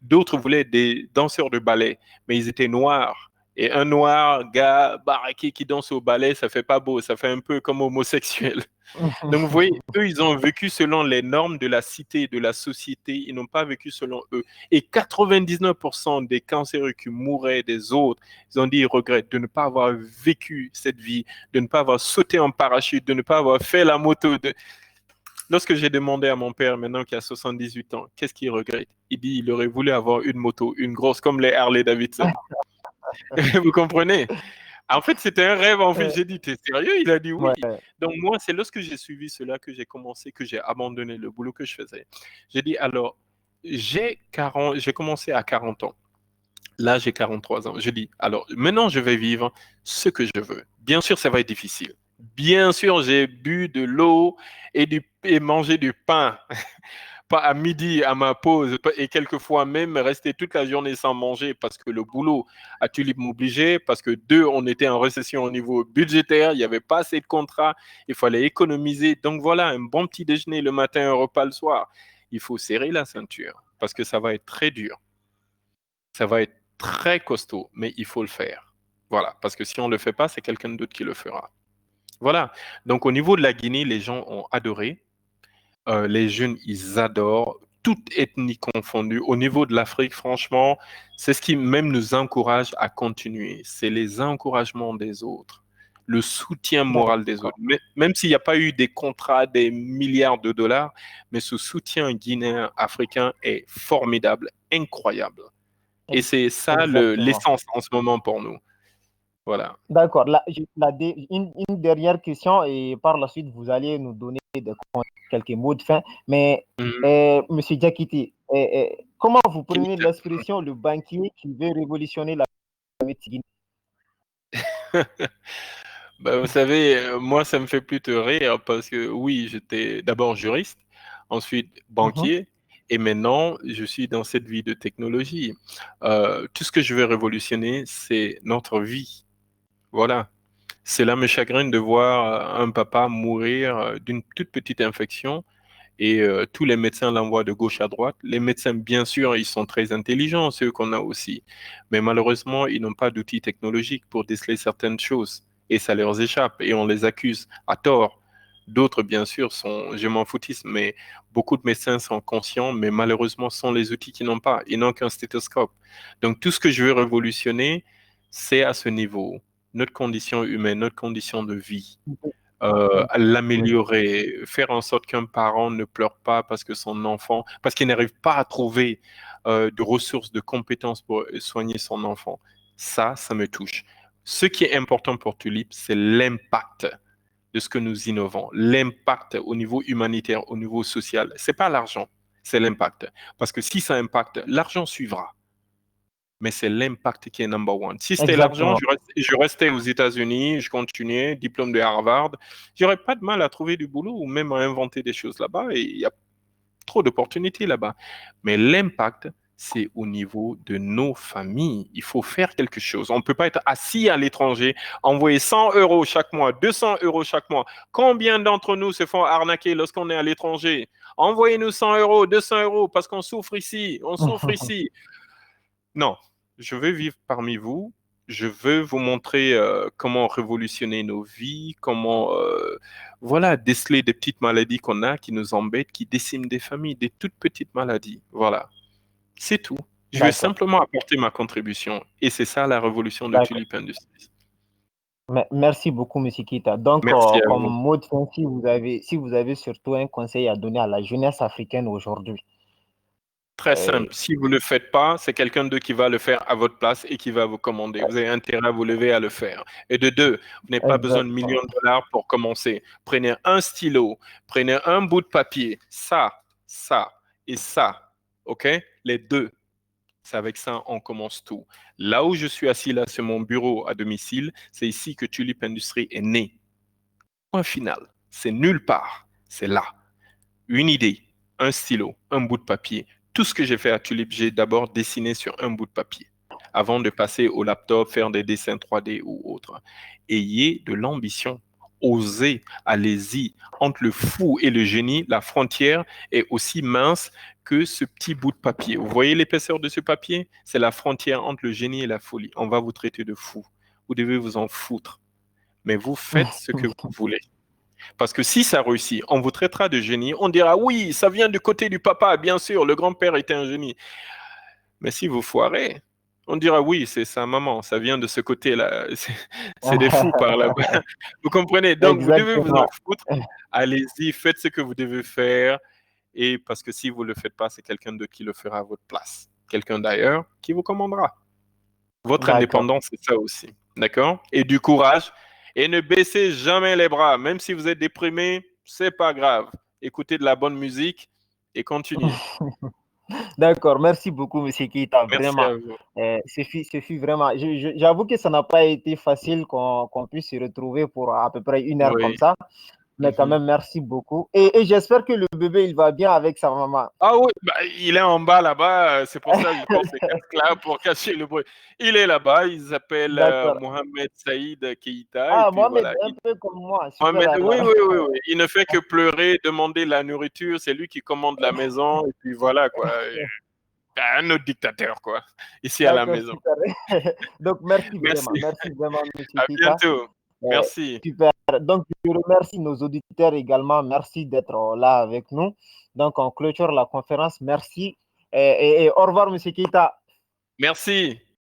D'autres voulaient être des danseurs de ballet, mais ils étaient noirs. Et un noir gars baraqué qui danse au ballet, ça fait pas beau, ça fait un peu comme homosexuel. Donc, vous voyez, eux, ils ont vécu selon les normes de la cité, de la société. Ils n'ont pas vécu selon eux. Et 99% des cancéreux qui mouraient des autres, ils ont dit ils regrettent de ne pas avoir vécu cette vie, de ne pas avoir sauté en parachute, de ne pas avoir fait la moto. Lorsque j'ai demandé à mon père, maintenant qui a 78 ans, qu'est-ce qu'il regrette? Il dit il aurait voulu avoir une moto, une grosse, comme les Harley Davidson. Vous comprenez? En fait, c'était un rêve. En fait, Euh, j'ai dit, t'es sérieux? Il a dit oui. ouais. Donc, moi, c'est lorsque j'ai suivi cela que j'ai commencé, que j'ai abandonné le boulot que je faisais. J'ai dit, alors, j'ai commencé à 40 ans. Là, j'ai 43 ans. Je dis, alors, maintenant, je vais vivre ce que je veux. Bien sûr, ça va être difficile. Bien sûr, j'ai bu de l'eau et mangé du pain. Pas à midi, à ma pause, et quelquefois même rester toute la journée sans manger parce que le boulot à Tulip m'obligeait, parce que on était en récession au niveau budgétaire, il n'y avait pas assez de contrats, il fallait économiser. Donc voilà, un bon petit déjeuner le matin, un repas le soir. Il faut serrer la ceinture parce que ça va être très dur. Ça va être très costaud, mais il faut le faire. Voilà, parce que si on ne le fait pas, c'est quelqu'un d'autre qui le fera. Voilà. Donc au niveau de la Guinée, les gens ont adoré. Les jeunes, ils adorent, toute ethnie confondue. Au niveau de l'Afrique, franchement, c'est ce qui même nous encourage à continuer. C'est les encouragements des autres, le soutien moral des autres. D'accord. Mais, même s'il n'y a pas eu des contrats, des milliards de dollars, mais ce soutien guinéen, africain est formidable, incroyable. Et c'est ça Exactement. l'essence en ce moment pour nous. Voilà. D'accord. Là, une dernière question et par la suite, vous allez nous donner quelques mots de fin. Mais, Mhm. Monsieur Diakité, comment vous prenez l'expression le banquier qui veut révolutionner la médecine? Bah, vous savez, moi, ça me fait plutôt rire parce que oui, j'étais d'abord juriste, ensuite Mhm. banquier, Et maintenant, je suis dans cette vie de technologie. Tout ce que je veux révolutionner, c'est notre vie. Voilà. Cela me chagrine de voir un papa mourir d'une toute petite infection et tous les médecins l'envoient de gauche à droite. Les médecins, bien sûr, ils sont très intelligents, ceux qu'on a aussi. Mais malheureusement, ils n'ont pas d'outils technologiques pour déceler certaines choses. Et ça leur échappe et on les accuse à tort. D'autres, bien sûr, sont, je m'en foutiste, mais beaucoup de médecins sont conscients, mais malheureusement, sont les outils qu'ils n'ont pas. Ils n'ont qu'un stéthoscope. Donc, tout ce que je veux révolutionner, c'est à ce niveau. Notre condition humaine, notre condition de vie l'améliorer, faire en sorte qu'un parent ne pleure pas parce que son enfant, parce qu'il n'arrive pas à trouver de ressources, de compétences pour soigner son enfant. Ça me touche. Ce qui est important pour Tulip, c'est l'impact de ce que nous innovons, l'impact au niveau humanitaire, au niveau social. C'est pas l'argent, c'est l'impact. Parce que si ça impacte, l'argent suivra, mais c'est l'impact qui est number one. Si c'était l'argent, Exactement. je restais aux États-Unis, je continuais, diplôme de Harvard, j'aurais pas de mal à trouver du boulot ou même à inventer des choses là-bas. Et il y a trop d'opportunités là-bas. Mais l'impact, c'est au niveau de nos familles. Il faut faire quelque chose. On ne peut pas être assis à l'étranger, envoyer 100 euros chaque mois, 200 euros chaque mois. Combien d'entre nous se font arnaquer lorsqu'on est à l'étranger? Envoyez-nous 100 euros, 200 euros parce qu'on souffre ici, on souffre ici. Non, je veux vivre parmi vous. Je veux vous montrer comment révolutionner nos vies, comment voilà, déceler des petites maladies qu'on a qui nous embêtent, qui déciment des familles, des toutes petites maladies. Voilà, c'est tout. Je vais D'accord. simplement apporter ma contribution. Et c'est ça la révolution de D'accord. Tulip Industries. Merci beaucoup, M. Kita. Donc, Merci à comme vous. mot de fin, si vous avez surtout un conseil à donner à la jeunesse africaine aujourd'hui. Très euh, simple. Si vous ne le faites pas, c'est quelqu'un d'autre qui va le faire à votre place et qui va vous commander. Vous avez intérêt à vous lever à le faire. Et de deux, vous n'avez pas besoin de millions exactement. de dollars pour commencer. Prenez un stylo, prenez un bout de papier, ça et ça. OK? Les deux. C'est avec ça on commence tout. Là où je suis assis, là, c'est mon bureau à domicile. C'est ici que Tulip Industries est né. Point final. C'est nulle part. C'est là. Une idée, un stylo, un bout de papier. Tout ce que j'ai fait à Tulip, j'ai d'abord dessiné sur un bout de papier avant de passer au laptop, faire des dessins 3D ou autre. Ayez de l'ambition. Osez, allez-y. Entre le fou et le génie, la frontière est aussi mince que ce petit bout de papier. Vous voyez l'épaisseur de ce papier? C'est la frontière entre le génie et la folie. On va vous traiter de fou. Vous devez vous en foutre. Mais vous faites ce que vous voulez. Parce que si ça réussit, on vous traitera de génie. On dira oui, ça vient du côté du papa, bien sûr, le grand-père était un génie. Mais si vous foirez, on dira oui, c'est sa maman, ça vient de ce côté-là. C'est des fous par là-bas. Vous comprenez? Donc, vous devez vous en Exactement. foutre. Allez-y, faites ce que vous devez faire. Et parce que si vous ne le faites pas, c'est quelqu'un d'autre qui le fera à votre place. Quelqu'un d'ailleurs qui vous commandera. Votre D'accord. indépendance, c'est ça aussi. D'accord? Et du courage. Et ne baissez jamais les bras. Même si vous êtes déprimé, c'est pas grave. Écoutez de la bonne musique et continuez. D'accord. Merci beaucoup, M. Kita. Merci Vraiment. à vous. Ce fut vraiment. J'avoue que ça n'a pas été facile qu'on puisse se retrouver pour à peu près une heure comme Oui. ça. Mais quand Mhm. même, merci beaucoup. Et j'espère que le bébé, il va bien avec sa maman. Ah oui, bah, il est en bas là-bas. C'est pour ça que je porte ces casques-là pour cacher le bruit. Il est là-bas. Il s'appelle D'accord. Mohamed Saïd Keïta. Et Ah, puis Mohamed, voilà. un peu comme moi. Super Mohamed, oui, alors. oui, oui, oui. Il ne fait que pleurer, demander la nourriture. C'est lui qui commande la maison. Et puis voilà, quoi. Un autre dictateur, quoi, ici à la D'accord, maison. super. Donc, merci Merci. vraiment. Merci vraiment, M. À Kita. bientôt. Euh, Merci. Super. Donc, je remercie nos auditeurs également. Merci d'être là avec nous. Donc, on clôture la conférence. Merci. Et au revoir, M. Kita. Merci.